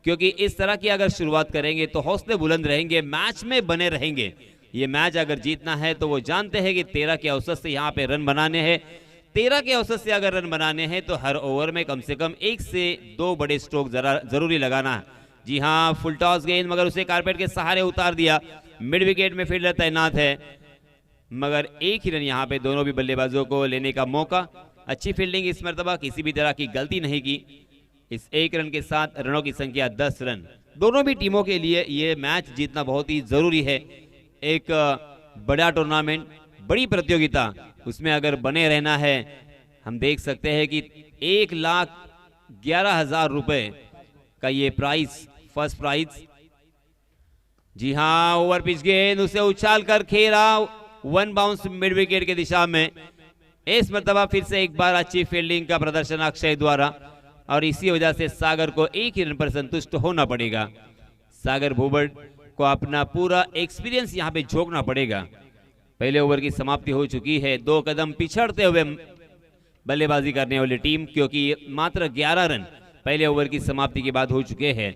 क्योंकि इस तरह की अगर शुरुआत करेंगे तो हौसले बुलंद रहेंगे, मैच में बने रहेंगे। ये मैच अगर जीतना है तो वो जानते हैं कि 13 के औसत से यहाँ पे रन बनाने हैं। 13 के औसत से अगर रन बनाने हैं तो हर ओवर में कम से कम 1 से 2 बड़े स्ट्रोक जरूरी लगाना है। जी हाँ, फुल टॉस गेंद, मगर उसे कारपेट के सहारे उतार दिया। मिड विकेट में फील्डर तैनात है, मगर 1 ही रन यहाँ पे दोनों भी बल्लेबाजों को लेने का मौका। अच्छी फील्डिंग इस मर्तबा, किसी भी तरह की गलती नहीं की। इस 1 रन के साथ रनों की संख्या 10 रन। दोनों भी टीमों के लिए ये मैच जीतना बहुत ही जरूरी है। एक बड़ा टूर्नामेंट, बड़ी प्रतियोगिता, उसमें अगर बने रहना है, हम देख सकते हैं कि 1,11,000 रुपए का ये प्राइज, फर्स्ट प्राइज। जी हाँ, ओवर पिच गेंद, उसे उछाल कर खेला, 1 बाउंस मिड विकेट की दिशा में। इस मर्तबा फिर से एक बार अच्छी फील्डिंग का प्रदर्शन अक्षय द्वारा, और इसी वजह से सागर को 1 ही रन पर संतुष्ट होना पड़ेगा। सागर भोबड़ को अपना पूरा एक्सपीरियंस यहाँ पे झोंकना पड़ेगा। पहले ओवर की समाप्ति हो चुकी है। 2 कदम पिछड़ते हुए बल्लेबाजी करने वाली टीम, क्योंकि मात्र 11 रन पहले ओवर की समाप्ति के बाद हो चुके हैं।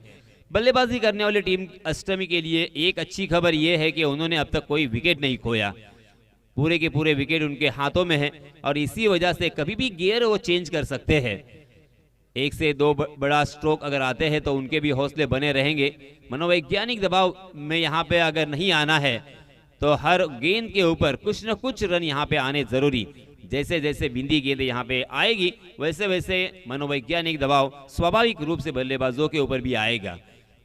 बल्लेबाजी करने वाली टीम अष्टमी के लिए एक अच्छी खबर यह है कि उन्होंने अब तक कोई विकेट नहीं खोया। पूरे के पूरे विकेट उनके हाथों में है, और इसी वजह से कभी भी गियर वो चेंज कर सकते हैं। 1 से 2 बड़ा स्ट्रोक अगर आते हैं तो उनके भी हौसले बने रहेंगे। मनोवैज्ञानिक दबाव में यहाँ पे अगर नहीं आना है तो हर गेंद के ऊपर कुछ न कुछ रन यहाँ पे आने जरूरी। जैसे जैसे बिंदी गेंद यहाँ पे आएगी, वैसे वैसे मनोवैज्ञानिक दबाव स्वाभाविक रूप से बल्लेबाजों के ऊपर भी आएगा,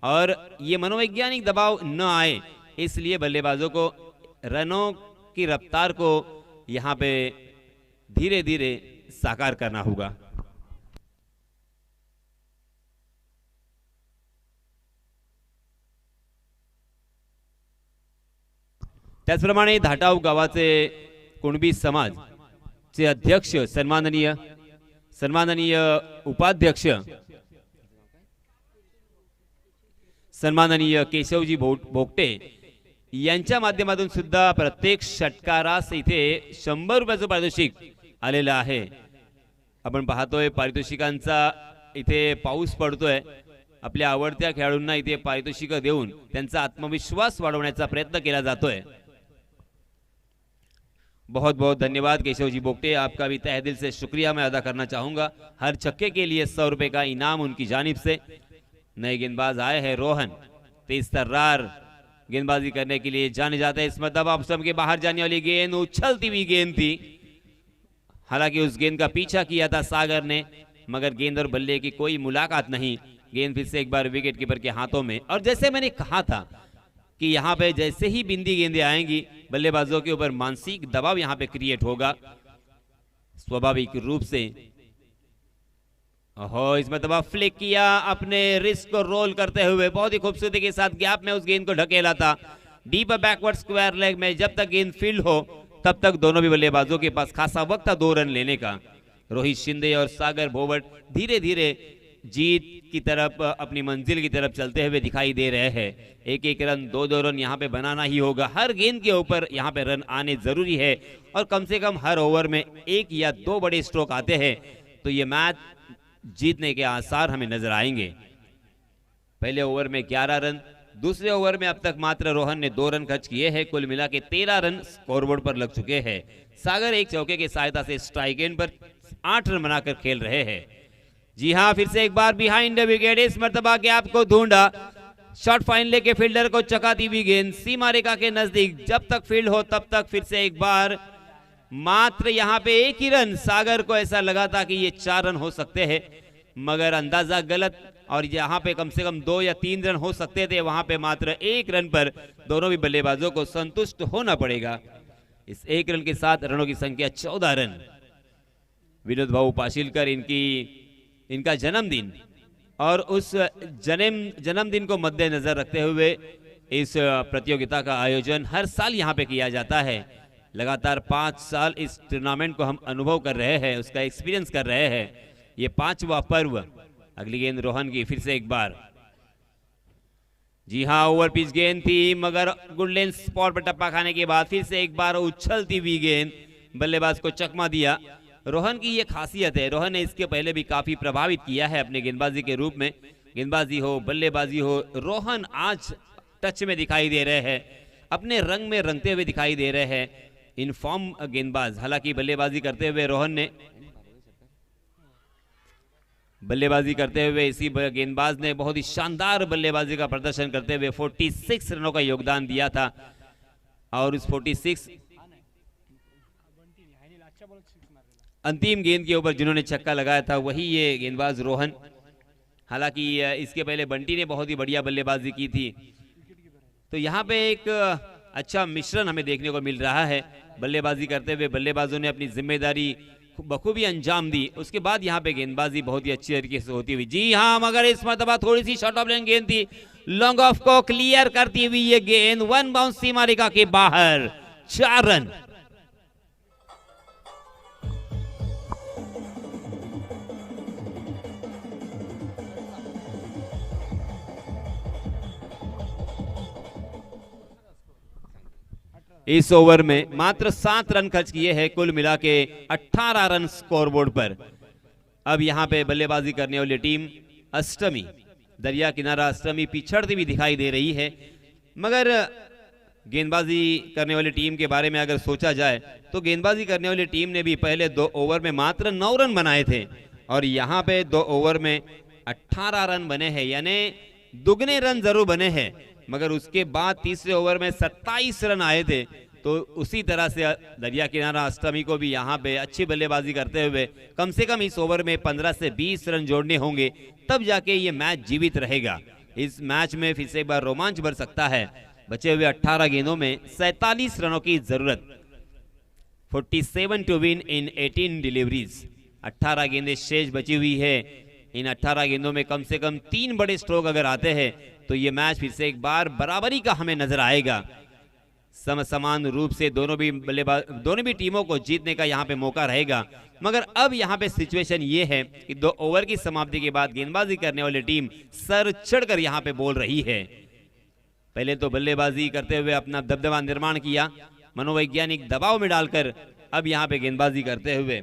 और ये मनोवैज्ञानिक दबाव न आए इसलिए बल्लेबाजों को रनों की रफ्तार को यहाँ पे धीरे धीरे साकार करना होगा। त्याचप्रमाणे धाटाव गावाचे कुणबी समाजचे अध्यक्ष सन्माननीय उपाध्यक्ष सन्माननीय केशवजी भोगटे यांच्या माध्यमातून सुद्धा प्रत्येक षटकारास इथे 100 रुपयाचं पारितोषिक आलेलं आहे. आपण पाहतोय पारितोषिकांचा इथे पाऊस पडतोय. आपल्या आवडत्या खेळाडूंना इथे पारितोषिक देऊन त्यांचा आत्मविश्वास वाढवण्याचा प्रयत्न केला जातोय. बहुत बहुत धन्यवाद केशव जी बोगटे, आपका भी तहे दिल से शुक्रिया मैं अदा करना चाहूंगा. हर छक्के के लिए 100 रुपए का इनाम उनकी जानिब से. नए गेंदबाज आए हैं रोहन, तेज तर्रार गेंदबाजी करने के लिए जाने जाते हैं. इस मतलब आप सबके बाहर जाने वाली गेंद उछलती हुई गेंद थी. हालांकि उस गेंद का पीछा किया था सागर ने, मगर गेंद और बल्ले की कोई मुलाकात नहीं. गेंद फिर से एक बार विकेट कीपर के हाथों में. और जैसे मैंने कहा था कि यहाँ पे जैसे ही बिंदी गेंदें आएंगी बल्लेबाजों के ऊपर मानसिक दबाव यहाँ पे क्रिएट होगा स्वाभाविक रूप से. ओहो, इसमें दबाव फ्लिक किया, अपने रिस्क को रोल करते हुए बहुत ही खूबसूरती के साथ गैप में उस गेंद को ढकेला था. डीप बैकवर्ड स्क्वायर लेग में जब तक गेंद फील्ड हो तब तक दोनों भी बल्लेबाजों के पास खासा वक्त था 2 रन लेने का. रोहित शिंदे और सागर भोवट धीरे धीरे जीत की तरफ, अपनी मंजिल की तरफ चलते हुए दिखाई दे रहे हैं. एक एक रन 2-2 रन यहाँ पे बनाना ही होगा. हर गेंद के ऊपर यहाँ पे रन आने जरूरी है और कम से कम हर ओवर में 1 या 2 बड़े स्ट्रोक आते हैं तो ये मैच जीतने के आसार हमें नजर आएंगे. पहले ओवर में 11 रन, दूसरे ओवर में अब तक मात्र रोहन ने 2 रन खर्च किए हैं. कुल मिला के 13 रन स्कोरबोर्ड पर लग चुके हैं. सागर एक चौके की सहायता से स्ट्राइक एंड पर 8 रन बनाकर खेल रहे हैं. जी हां, फिर से एक बार बिहाइंड द विकेट. इस मर्तबा गैप को ढूंढा, शॉट फाइन लेके फील्डर को चकाती हुई गेंद सीमा रेखा के नजदीक. जब तक फील्ड हो तब तक फिर से एक बार मात्र यहाँ पे 1 ही रन. सागर को ऐसा लगा था कि ये 4 रन हो सकते हैं, मगर अंदाजा गलत. और यहाँ पे कम से कम 2 या 3 रन हो सकते थे. वहां पे मात्र 1 रन पर दोनों भी बल्लेबाजों को संतुष्ट होना पड़ेगा. इस 1 रन के साथ रनों की संख्या 14 रन. विनोद भाऊ पाशिलकर इनका जन्मदिन और उस जन्मदिन को मद्देनजर रखते हुए इस प्रतियोगिता का आयोजन हर साल यहाँ पे किया जाता है. लगातार 5 साल इस टूर्नामेंट को हम अनुभव कर रहे हैं, उसका एक्सपीरियंस कर रहे हैं. ये 5वां पर्व. अगली गेंद रोहन की, फिर से एक बार. जी हाँ, ओवर पिच गेंद थी मगर गुड लेंथ स्पॉट पर टप्पा खाने के बाद फिर से एक बार उछलती हुई गेंद बल्लेबाज को चकमा दिया. रोहन की ये खासियत है, रोहन ने इसके पहले भी काफी प्रभावित किया है अपने गेंदबाजी के रूप में. गेंदबाजी हो बल्लेबाजी हो, रोहन आज टच में दिखाई दे रहे हैं, अपने रंग में रंगते हुए दिखाई दे रहे हैं. इनफॉर्म गेंदबाज. हालांकि बल्लेबाजी करते हुए रोहन ने इसी गेंदबाज ने बहुत ही शानदार बल्लेबाजी का प्रदर्शन करते हुए 46 रनों का योगदान दिया था. और उस 46 अंतिम गेंद के ऊपर जिन्होंने छक्का लगाया था वही ये गेंदबाज रोहन. हालांकि इसके पहले बंटी ने बहुत ही बढ़िया बल्लेबाजी की थी. तो यहाँ पे एक अच्छा मिश्रण हमें देखने को मिल रहा है. बल्लेबाजी करते हुए बल्लेबाजों ने अपनी जिम्मेदारी बखूबी अंजाम दी. उसके बाद यहाँ पे गेंदबाजी बहुत ही अच्छी तरीके से होती हुई. जी हाँ, मगर इस मरतबा थोड़ी सी शॉर्ट ऑफ लेन गेंद थी. लॉन्ग ऑफ को क्लियर करती हुई ये गेंद 1 बाउंस सीमा रेखा के बाहर. 4 रन. इस ओवर में मात्र 7 रन खर्च किए हैं. कुल मिला के 18 रन स्कोरबोर्ड पर. अब यहां पे बल्लेबाजी करने वाली टीम अष्टमी, दरिया किनारा अष्टमी पिछड़ती हुई दिखाई दे रही है. मगर गेंदबाजी करने वाली टीम के बारे में अगर सोचा जाए तो गेंदबाजी करने वाली टीम ने भी पहले 2 ओवर में मात्र 9 रन बनाए थे और यहां पे 2 ओवर में 18 रन बने हैं. यानी दुगने रन जरूर बने हैं, मगर उसके बाद तीसरे ओवर में 27 रन आए थे. तो उसी तरह से दरिया किनारा अष्टमी को भी यहाँ पे अच्छी बल्लेबाजी करते हुए कम से कम इस ओवर में 15 से 20 रन जोड़ने होंगे, तब जाके ये मैच जीवित रहेगा. इस मैच में फिर से एक बार रोमांच बढ़ सकता है. बचे हुए 18 गेंदों में 47 रनों की जरूरत. 47 टू विन इन 18 डिलीवरीज. 18 गेंदें शेष बची हुई है. इन 18 गेंदों में कम से कम 3 बड़े स्ट्रोक अगर आते हैं तो ये मैच फिर से एक बार बराबरी का हमें नजर आएगा. समान रूप से दोनों भी टीमों को जीतने का यहाँ पे मौका रहेगा। मगर अब यहाँ पे सिचुएशन ये है कि 2 ओवर की समाप्ति के बाद गेंदबाजी करने वाली टीम सर चढ़कर यहाँ पे बोल रही है। पहले तो बल्लेबाजी करते हुए अपना दबदबा निर्माण किया, मनोवैज्ञानिक दबाव में डालकर अब यहाँ पे गेंदबाजी करते हुए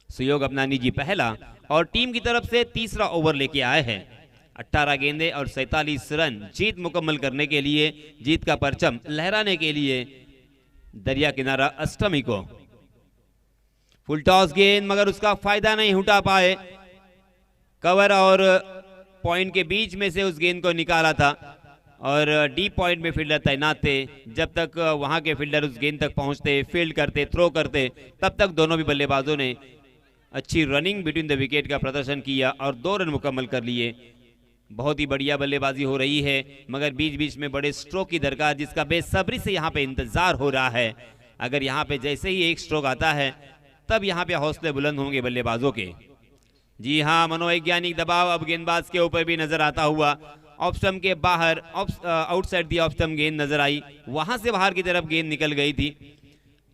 सुयोग अपना निजी पहला और टीम की तरफ से तीसरा ओवर लेके आए हैं। 18 गेंदे और 47 रन जीत मुकम्मल करने के लिए, जीत का परचम लहराने के लिए दरिया किनारा अष्टमी को। फुल टॉस गेंद मगर उसका फायदा नहीं उठा पाए। कवर और पॉइंट के बीच में से उस गेंद को निकाला था और डीप पॉइंट में फील्डर तैनात थे। जब तक वहां के फील्डर उस गेंद तक पहुंचते, फील्ड करते, थ्रो करते, तब तक दोनों भी बल्लेबाजों ने अच्छी रनिंग बिटवीन द विकेट का प्रदर्शन किया और 2 रन मुकम्मल कर लिए। बहुत ही बढ़िया बल्लेबाजी हो रही है मगर बीच बीच में बड़े स्ट्रोक की दरकार, जिसका बेसब्री से यहाँ पे इंतजार हो रहा है। अगर यहाँ पे जैसे ही एक स्ट्रोक आता है तब यहाँ पे हौसले बुलंद होंगे बल्लेबाजों के। जी हाँ, मनोवैज्ञानिक दबाव अब गेंदबाज के ऊपर भी नजर आता हुआ। ऑफ स्टंप के बाहर, आउटसाइड दी ऑफ स्टंप गेंद नजर आई, वहां से बाहर की तरफ गेंद निकल गई थी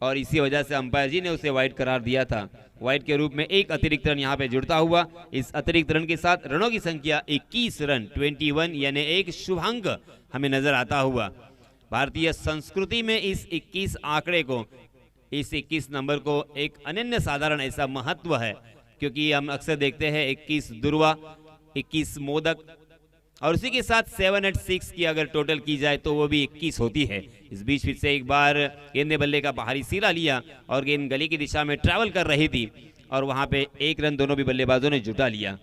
और इसी वजह से अंपायर जी ने उसे वाइड करार दिया था। वाइड के रूप में एक अतिरिक्त रन यहाँ पे जुड़ता हुआ। इस अतिरिक्त रन के साथ रनों की संख्या 21 रन 21 यानी एक शुभांक हमें नजर आता हुआ। भारतीय संस्कृति में इस 21 आंकड़े को, इस 21 नंबर को एक अनन्य साधारण ऐसा महत्व है, क्योंकि हम अक्सर देखते हैं 21 दुर्वा, 21 मोदक और उसी के साथ 7 और 6 की अगर टोटल की जाए तो वो भी 21 होती है। इस बीच फिर से एक बार गेंदे बल्ले का बाहरी सिरा लिया और गेंद गली की दिशा में ट्रैवल कर रही थी और वहां पे 1 रन दोनों भी बल्लेबाजों ने जुटा लिया।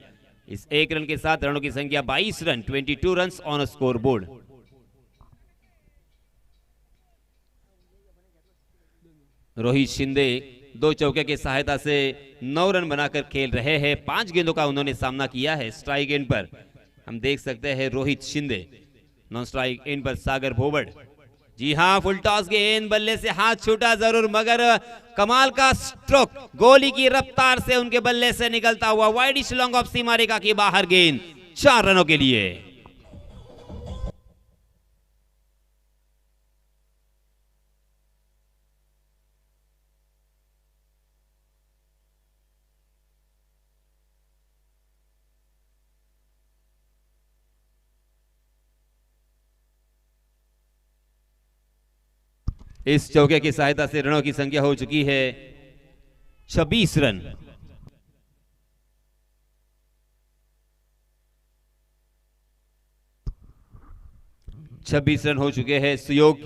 इस 1 रन के साथ रनों की संख्या 22 run, 22 run on score board. Rohit Shinde 2 चौके की सहायता से 9 रन बनाकर खेल रहे हैं। 5 गेंदों का उन्होंने सामना किया है। स्ट्राइक एंड पर हम देख सकते हैं Rohit Shinde, non strike end पर सागर भोवड़। जी हाँ, फुल टॉस गेंद बल्ले से हाथ छूटा जरूर मगर कमाल का स्ट्रोक गोली की रफ्तार से उनके बल्ले से निकलता हुआ वाइडिश लॉन्ग ऑफ सीमा रेखा की बाहर गेंद 4 रनों के लिए। इस चौके की सहायता से रनों की संख्या हो चुकी है 26 रन। रन हो चुके हैं। सुयोग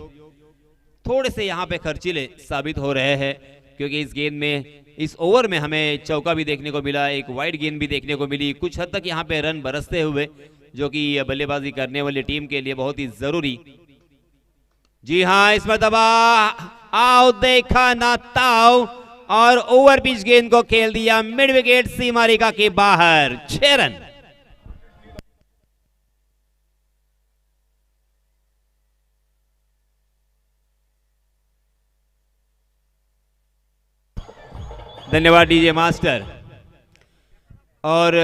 थोड़े से यहां पे खर्चीले साबित हो रहे हैं क्योंकि इस गेंद में, इस ओवर में हमें चौका भी देखने को मिला, एक वाइड गेंद भी देखने को मिली। कुछ हद तक यहां पे रन बरसते हुए, जो कि बल्लेबाजी करने वाली टीम के लिए बहुत ही जरूरी। जी हाँ, इस मरतबा आओ देखा ना ताओ और ओवर पिच गेंद को खेल दिया मिड विकेट सीमा रेखा के बाहर। 6 रन। धन्यवाद डीजे मास्टर। और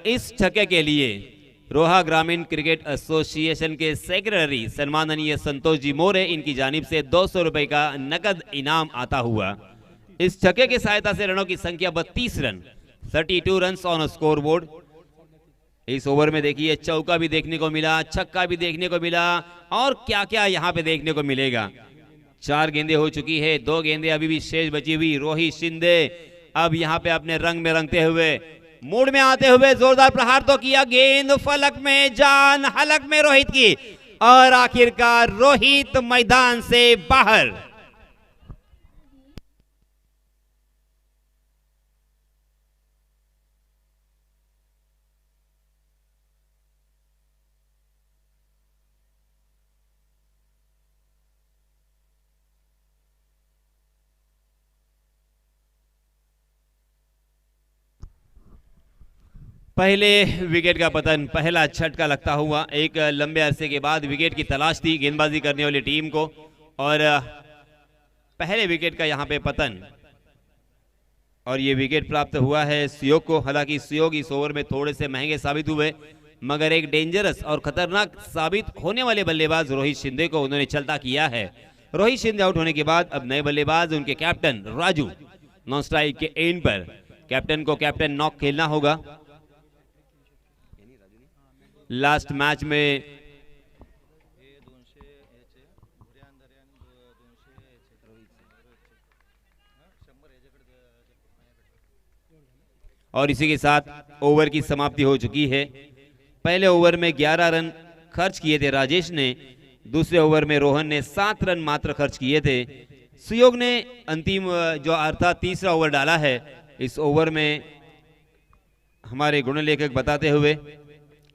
इस छक्के के लिए रोहा ग्रामीण क्रिकेट एसोसिएशन के सेक्रेटरी सम्माननीय संतोष जी मोरे, इनकी जानिब से 200 रुपए का नकद इनाम आता हुआ। इस छक्के की सहायता से रनों की संख्या 32 run, 32 run on score board. Is over में देखिए चौका भी देखने को मिला, छक्का भी देखने को मिला और क्या क्या यहाँ पे देखने को मिलेगा। 4 गेंदें हो चुकी है, 2 गेंदें अभी भी शेष बची हुई। रोहित शिंदे अब यहाँ पे अपने रंग में रंगते हुए, मूड में आते हुए जोरदार प्रहार तो किया, गेंद फलक में, जान हलक में रोहित की और आखिरकार रोहित मैदान से बाहर। पहले विकेट का पतन, पहला झटका लगता हुआ। एक लंबे अरसे के बाद विकेट की तलाश थी गेंदबाजी करने वाली टीम को और पहले विकेट का यहां पे पतन और ये विकेट प्राप्त हुआ है सुयोग को। हालांकि सुयोग इस ओवर में थोड़े से महंगे साबित हुए मगर एक डेंजरस और खतरनाक साबित होने वाले बल्लेबाज रोहित शिंदे को उन्होंने चलता किया है। रोहित शिंदे आउट होने के बाद अब नए बल्लेबाज उनके कैप्टन राजू नॉन स्ट्राइक के एंड पर कैप्टन को कैप्टन नॉक खेलना होगा। लास्ट मैच में और इसी के साथ ओवर की समाप्ति हो चुकी है। पहले ओवर में 11 रन खर्च किए थे राजेश ने, दूसरे ओवर में रोहन ने 7 रन मात्र खर्च किए थे। सुयोग ने अंतिम जो अर्थात तीसरा ओवर डाला है, इस ओवर में हमारे गुणलेखक बताते हुए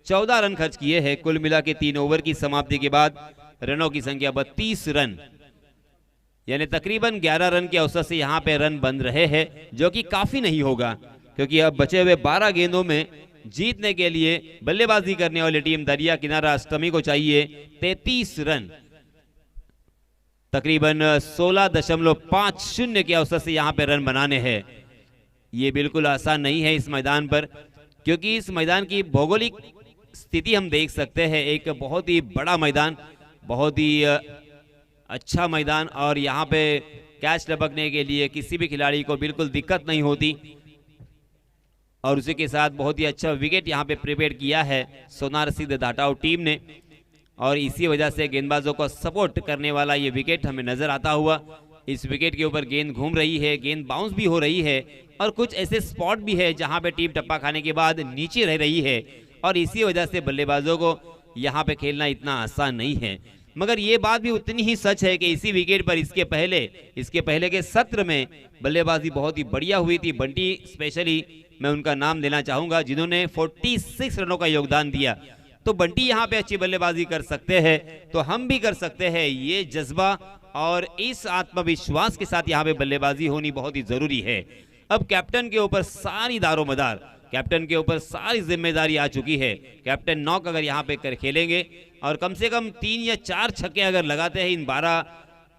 14 रन खर्च किए हैं। कुल मिला के 3 ओवर की समाप्ति के बाद रनों की संख्या 32 रन, यानी तकरीबन 11 रन के औसत से यहाँ पे रन बन रहे हैं, जो कि काफी नहीं होगा क्योंकि अब बचे हुए 12 गेंदों में जीतने के लिए बल्लेबाजी करने वाली टीम दरिया किनारा अष्टमी को चाहिए 33 रन, तकरीबन 16.50 के औसत से यहाँ पे रन बनाने हैं। ये बिल्कुल आसान नहीं है इस मैदान पर, क्योंकि इस मैदान की भौगोलिक स्थिति हम देख सकते हैं। एक बहुत ही बड़ा मैदान, बहुत ही अच्छा मैदान, और यहाँ पे कैच टपकने के लिए किसी भी खिलाड़ी को बिल्कुल दिक्कत नहीं होती। और उसी के साथ बहुत ही अच्छा विकेट यहाँ पे प्रिपेयर किया है सोनार सिद्ध धाटाव टीम ने, और इसी वजह से गेंदबाजों को सपोर्ट करने वाला ये विकेट हमें नजर आता हुआ। इस विकेट के ऊपर गेंद घूम रही है, गेंद बाउंस भी हो रही है, और कुछ ऐसे स्पॉट भी है जहां पे टीम टप्पा खाने के बाद नीचे रह रही है, और इसी वजह से बल्लेबाजों को यहां पे खेलना इतना आसान नहीं है। मगर ये बात भी उतनी ही सच है कि इसी विकेट पर इसके पहले के सत्र में बल्लेबाजी बहुत ही बढ़िया हुई थी। बंटी स्पेशली मैं उनका नाम लेना चाहूंगा, जिन्होंने 46 रनों का योगदान दिया। तो बंटी यहाँ पे अच्छी बल्लेबाजी कर सकते हैं तो हम भी कर सकते हैं। ये जज्बा और इस आत्मविश्वास के साथ यहाँ पे बल्लेबाजी होनी बहुत ही जरूरी है। अब कैप्टन के ऊपर सारी दारोमदार, कैप्टन के ऊपर सारी जिम्मेदारी आ चुकी है। कैप्टन नॉक अगर यहाँ पे कर खेलेंगे और कम से कम 3 या 4 छक्के अगर लगाते हैं इन 12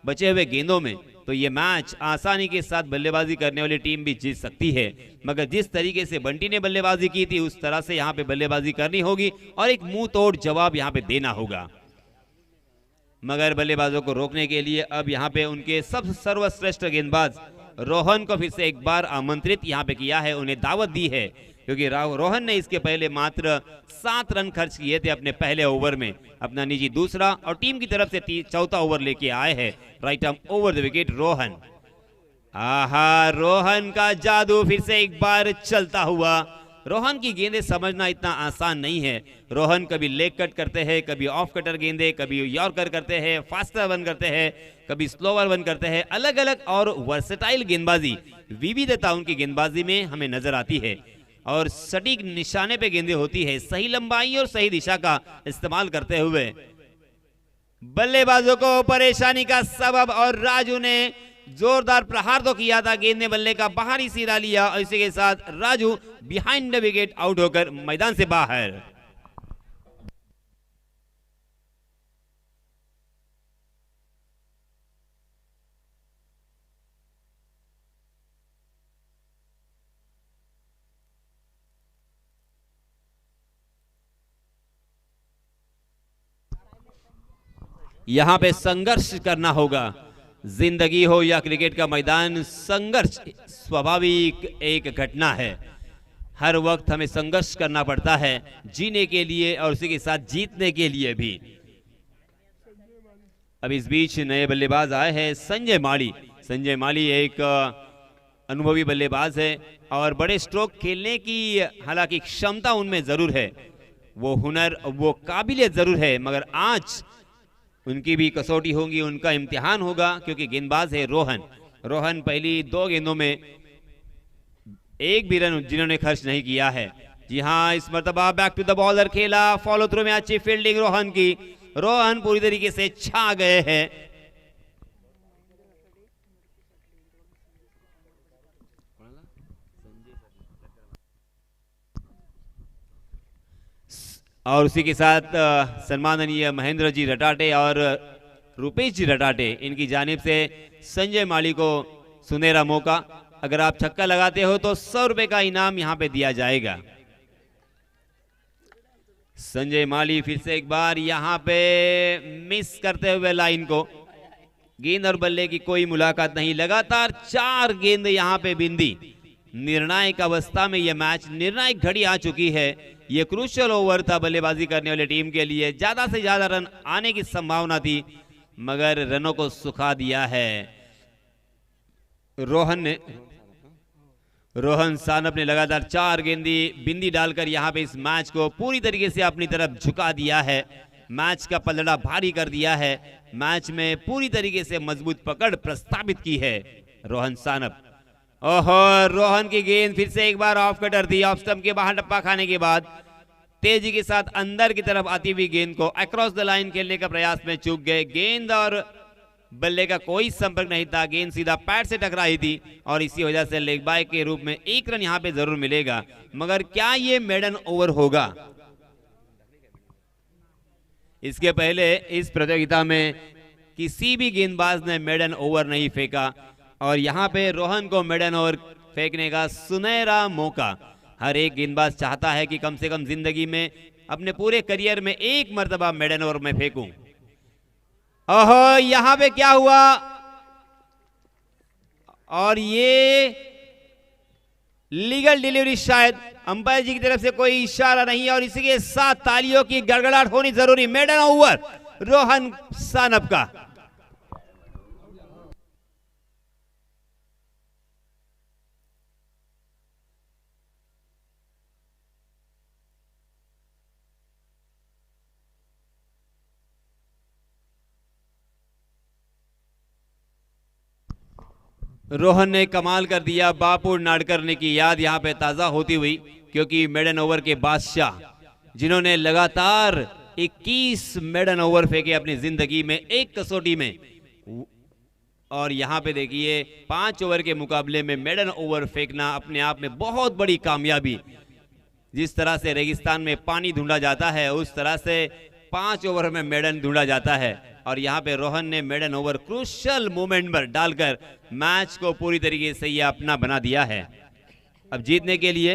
बचे हुए गेंदों में, तो ये मैच आसानी के साथ बल्लेबाजी करने वाली टीम भी जीत सकती है। मगर जिस तरीके से बंटी ने बल्लेबाजी की थी उस तरह से यहाँ पे बल्लेबाजी करनी होगी और एक मुंह तोड़ जवाब यहाँ पे देना होगा। मगर बल्लेबाजों को रोकने के लिए अब यहाँ पे उनके सब सर्वश्रेष्ठ गेंदबाज रोहन को फिर से एक बार आमंत्रित यहाँ पे किया है, उन्हें दावत दी है, क्योंकि रोहन ने इसके पहले मात्र 7 रन खर्च किए थे अपने पहले ओवर में, अपना निजी दूसरा, और टीम की तरफ से चौथा ओवर लेके आए हैं right arm over the wicket Rohan. आहा, रोहन का जादू फिर से एक बार चलता हुआ। रोहन की गेंदें समझना इतना आसान नहीं है। रोहन कभी लेग कट करते हैं, कभी ऑफ कटर गेंदे, कभी यॉर्कर करते हैं, फास्टर वन करते हैं, कभी स्लोवर वन करते हैं। अलग अलग और वर्सेटाइल गेंदबाजी, विविधता उनकी गेंदबाजी में हमें नजर आती है और सटीक निशाने पे गेंदें होती है, सही लंबाई और सही दिशा का इस्तेमाल करते हुए बल्लेबाजों को परेशानी का सबब। और राजू ने जोरदार प्रहार तो किया था, गेंद ने बल्ले का बाहरी सिरा लिया और इसी के साथ Raju behind the wicket out होकर मैदान से बाहर। यहां पे संघर्ष करना होगा। जिंदगी हो या क्रिकेट का मैदान, संघर्ष स्वाभाविक एक घटना है। हर वक्त हमें संघर्ष करना पड़ता है जीने के लिए और उसी के साथ जीतने के लिए भी। अब इस बीच नए बल्लेबाज आए हैं संजय माली। संजय माली एक अनुभवी बल्लेबाज है और बड़े स्ट्रोक खेलने की हालांकि क्षमता उनमें जरूर है, वो हुनर, वो काबिलियत जरूर है, मगर आज उनकी भी कसौटी होगी, उनका इम्तिहान होगा, क्योंकि गेंदबाज है रोहन। रोहन पहली 2 गेंदों में एक भी रन जिन्होंने खर्च नहीं किया है। जी हां, इस मर्तबा बैक टू द बॉलर खेला, फॉलो थ्रू में अच्छी फील्डिंग रोहन की। रोहन पूरी तरीके से छा गए हैं। और उसी के साथ सम्माननीय महेंद्र जी रटाटे और रुपेश जी रटाटे, इनकी जानिब से संजय माली को सुनहरा मौका। अगर आप छक्का लगाते हो तो 100 रुपए का इनाम यहां पे दिया जाएगा। संजय माली फिर से एक बार यहां पे मिस करते हुए लाइन को। गेंद और बल्ले की कोई मुलाकात नहीं, लगातार 4 गेंद यहां पे बिंदी। निर्णायक अवस्था में यह मैच, निर्णायक घड़ी आ चुकी है। यह क्रूशियल ओवर था बल्लेबाजी करने वाली टीम के लिए। ज्यादा से ज्यादा रन आने की संभावना थी, मगर रनों को सुखा दिया है रोहन सानप ने लगातार 4 गेंदी बिंदी डालकर यहां पे इस मैच को पूरी तरीके से अपनी तरफ झुका दिया है। मैच का पलड़ा भारी कर दिया है। मैच में पूरी तरीके से मजबूत पकड़ प्रस्तावित की है रोहन सानप। ओहो, रोहन की गेंद फिर से एक बार ऑफ कटर थी। ऑफ स्टंप के बाहर टप्पा खाने के बाद तेजी के साथ अंदर की तरफ आती हुई गेंद को अक्रॉस द लाइन खेलने का प्रयास में चूक गए। गेंद और बल्ले का कोई संपर्क नहीं था, गेंद सीधा पैड से टकराई थी और इसी वजह से लेग बाय के रूप में 1 रन यहां पे जरूर मिलेगा। मगर क्या ये मेडन ओवर होगा? इसके पहले इस प्रतियोगिता में किसी भी गेंदबाज ने मेडन ओवर नहीं फेंका और यहां पे रोहन को मेडन ओवर फेंकने का सुनहरा मौका हर एक गेंदबाज चाहता है कि कम से कम जिंदगी में अपने पूरे करियर में 1 मर्तबा मेडन ओवर में फेंकूं। ओहो, यहां पे क्या हुआ? और ये लीगल डिलीवरी शायद अंपायर जी की तरफ से कोई इशारा नहीं, और इसी के साथ तालियों की गड़गड़ाहट होनी जरूरी। मेडन ओवर रोहन सानप का। रोहन ने कमाल कर दिया। बापू नाडकर ने की याद यहां पे ताजा होती हुई, क्योंकि मेडन ओवर के बादशाह जिन्होंने लगातार 21 मेडन ओवर फेंके अपनी जिंदगी में एक कसौटी में, और यहां पे देखिए 5 ओवर के मुकाबले में मेडन ओवर फेंकना अपने आप में बहुत बड़ी कामयाबी। जिस तरह से रेगिस्तान में पानी ढूंढा जाता है, उस तरह से 5 ओवर में मेडन ढूंढा जाता है। और यहां पे रोहन ने मेडन ओवर क्रूशियल मोमेंट पर डालकर मैच को पूरी तरीके से यह अपना बना दिया है। अब जीतने के लिए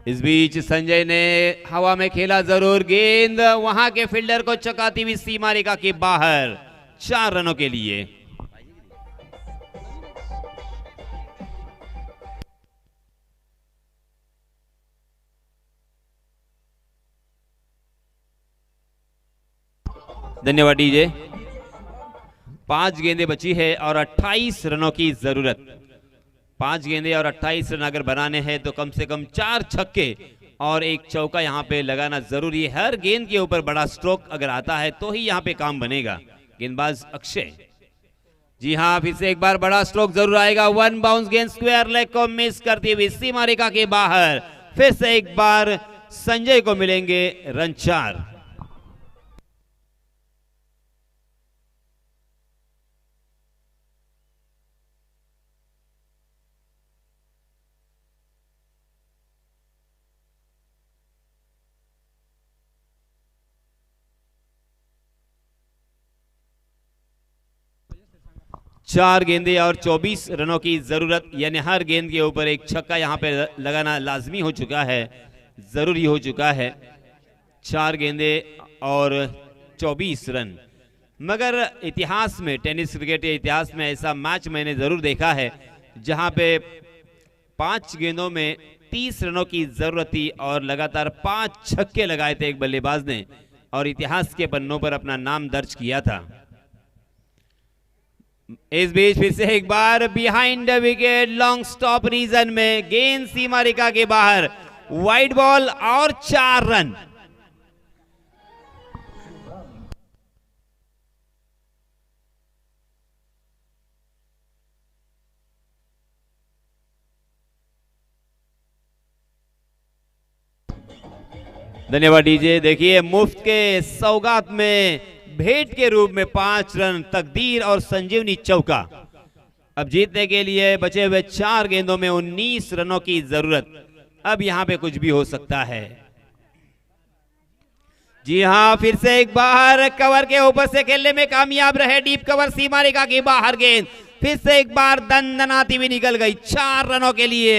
इस बीच संजय ने हवा में खेला जरूर, गेंद वहां के फील्डर को चकाती हुई सीमा रेखा के बाहर 4 रनों के लिए। धन्यवाद डीजे। 5 गेंदें बची है और 28 रनों की जरूरत। 5 गेंदें और 28 रन अगर बनाने हैं तो कम से कम 4 छक्के और 1 चौका यहां पे लगाना जरूरी है। हर गेंद के ऊपर बड़ा स्ट्रोक अगर आता है तो ही यहां पे काम बनेगा। गेंदबाज अक्षय, जी हां, फिर से एक बार बड़ा स्ट्रोक जरूर आएगा। 1 बाउंस गेंद स्क्वायर लेग को मिस करती हुई सीमा रेखा के बाहर। फिर से एक बार संजय को मिलेंगे रन 4। चार गेंदें और 24 रनों की जरूरत, यानी हर गेंद के ऊपर 1 छक्का यहां पे लगाना लाजमी हो चुका है, जरूरी हो चुका है। 4 गेंदें और 24 रन। मगर इतिहास में, टेनिस क्रिकेट के इतिहास में ऐसा मैच मैंने जरूर देखा है जहां पे 5 गेंदों में 30 रनों की जरूरत थी और लगातार 5 छक्के लगाए थे एक बल्लेबाज ने, और इतिहास के पन्नों पर अपना नाम दर्ज किया था। इस बीच फिर से एक बार behind the wicket long stop region में गेंद सीमा रेखा के बाहर, वाइड बॉल और 4 रन। धन्यवाद डीजे। देखिए, मुफ्त के सौगात में भेंट के रूप में 5 रन, तकदीर और संजीवनी चौका। अब जीतने के लिए बचे हुए 4 गेंदों में 19 रनों की जरूरत। अब यहां पे कुछ भी हो सकता है। जी हां, फिर से एक बार कवर के ऊपर से खेलने में कामयाब रहे। डीप कवर सीमा रेखा के बाहर गेंद, फिर से एक बार दंदनाती हुई निकल गई 4 रनों के लिए।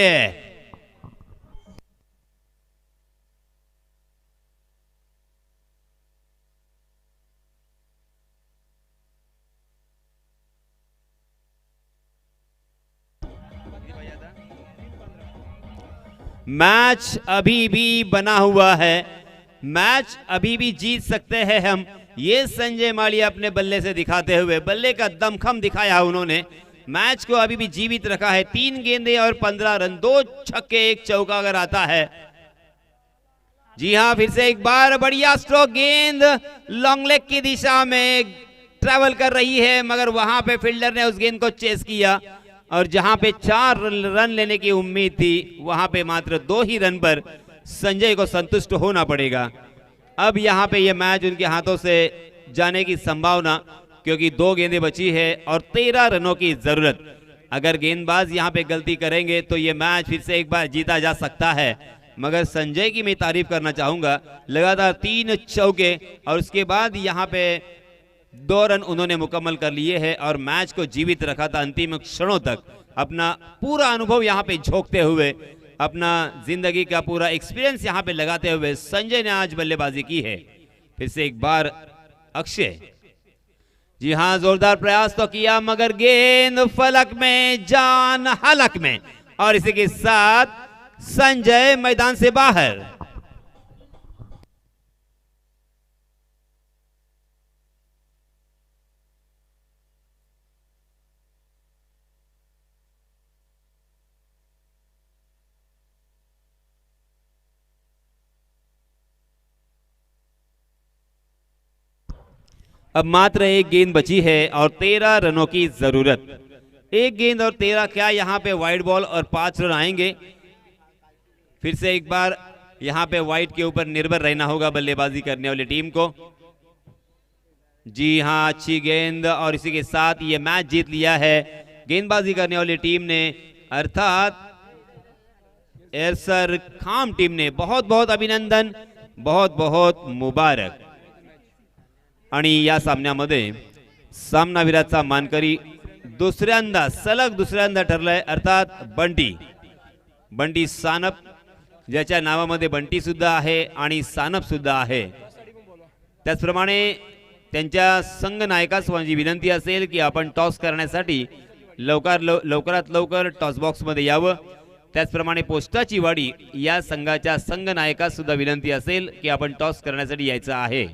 मैच अभी भी बना हुआ है, मैच अभी भी जीत सकते हैं हम, ये संजय मालिया अपने बल्ले से दिखाते हुए, बल्ले का दमखम दिखाया उन्होंने, मैच को अभी भी जीवित रखा है। 3 गेंदें और 15 रन, 2 छक्के 1 चौका अगर आता है। जी हां, फिर से एक बार बढ़िया स्ट्रोक, गेंद लॉन्ग लेग की दिशा में ट्रैवल कर रही है, मगर वहां पे फील्डर ने उस गेंद को चेस किया और जहां पे 4 रन लेने की उम्मीद थी वहां पे मात्र 2 ही रन पर संजय को संतुष्ट होना पड़ेगा। अब यहां पे ये मैच उनके हाथों से जाने की संभावना, क्योंकि 2 गेंदें बची है और 13 रनों की जरूरत। अगर गेंदबाज यहां पे गलती करेंगे तो ये मैच फिर से एक बार जीता जा सकता है, मगर संजय की मैं तारीफ करना चाहूंगा, लगातार 3 चौके और उसके बाद यहां पे 2 रन उन्होंने मुकम्मल कर लिए हैं और मैच को जीवित रखा था अंतिम क्षणों तक। अपना पूरा अनुभव यहां पे झोंकते हुए, अपना जिंदगी का पूरा एक्सपीरियंस यहां पे लगाते हुए संजय ने आज बल्लेबाजी की है। फिर से एक बार अक्षय, जी हां, जोरदार प्रयास तो किया मगर गेंद फलक में, जान हलक में, और इसी के साथ संजय मैदान से बाहर। अब मात्र 1 गेंद बची है और 13 रनों की जरूरत। 1 गेंद और 13, क्या यहां पे वाइड बॉल और 5 रन आएंगे? फिर से एक बार यहां पे वाइड के ऊपर निर्भर रहना होगा बल्लेबाजी करने वाली टीम को। जी हां, अच्छी गेंद और इसी के साथ ये मैच जीत लिया है गेंदबाजी करने वाली टीम ने, अर्थात एरसर खाम टीम ने। बहुत बहुत अभिनंदन, बहुत बहुत मुबारक। आणि या सामन्यामध्ये सामनावीराचा मानकरी सलग दुसऱ्यांदा ठरलाय, अर्थात बंटी सानप, ज्याच्या नावामध्ये बंटी सुद्धा आहे आणि सानप सुद्धा आहे। त्याचप्रमाणे त्यांच्या संघनायकास माझी विनंती असेल की आपण टॉस करण्यासाठी लवकरात लवकर टॉस बॉक्स मध्ये यावं। त्याचप्रमाणे पोस्टाची वाडी या संघाच्या संघनायकास सुद्धा विनंती असेल की आपण टॉस करण्यासाठी यायचं आहे।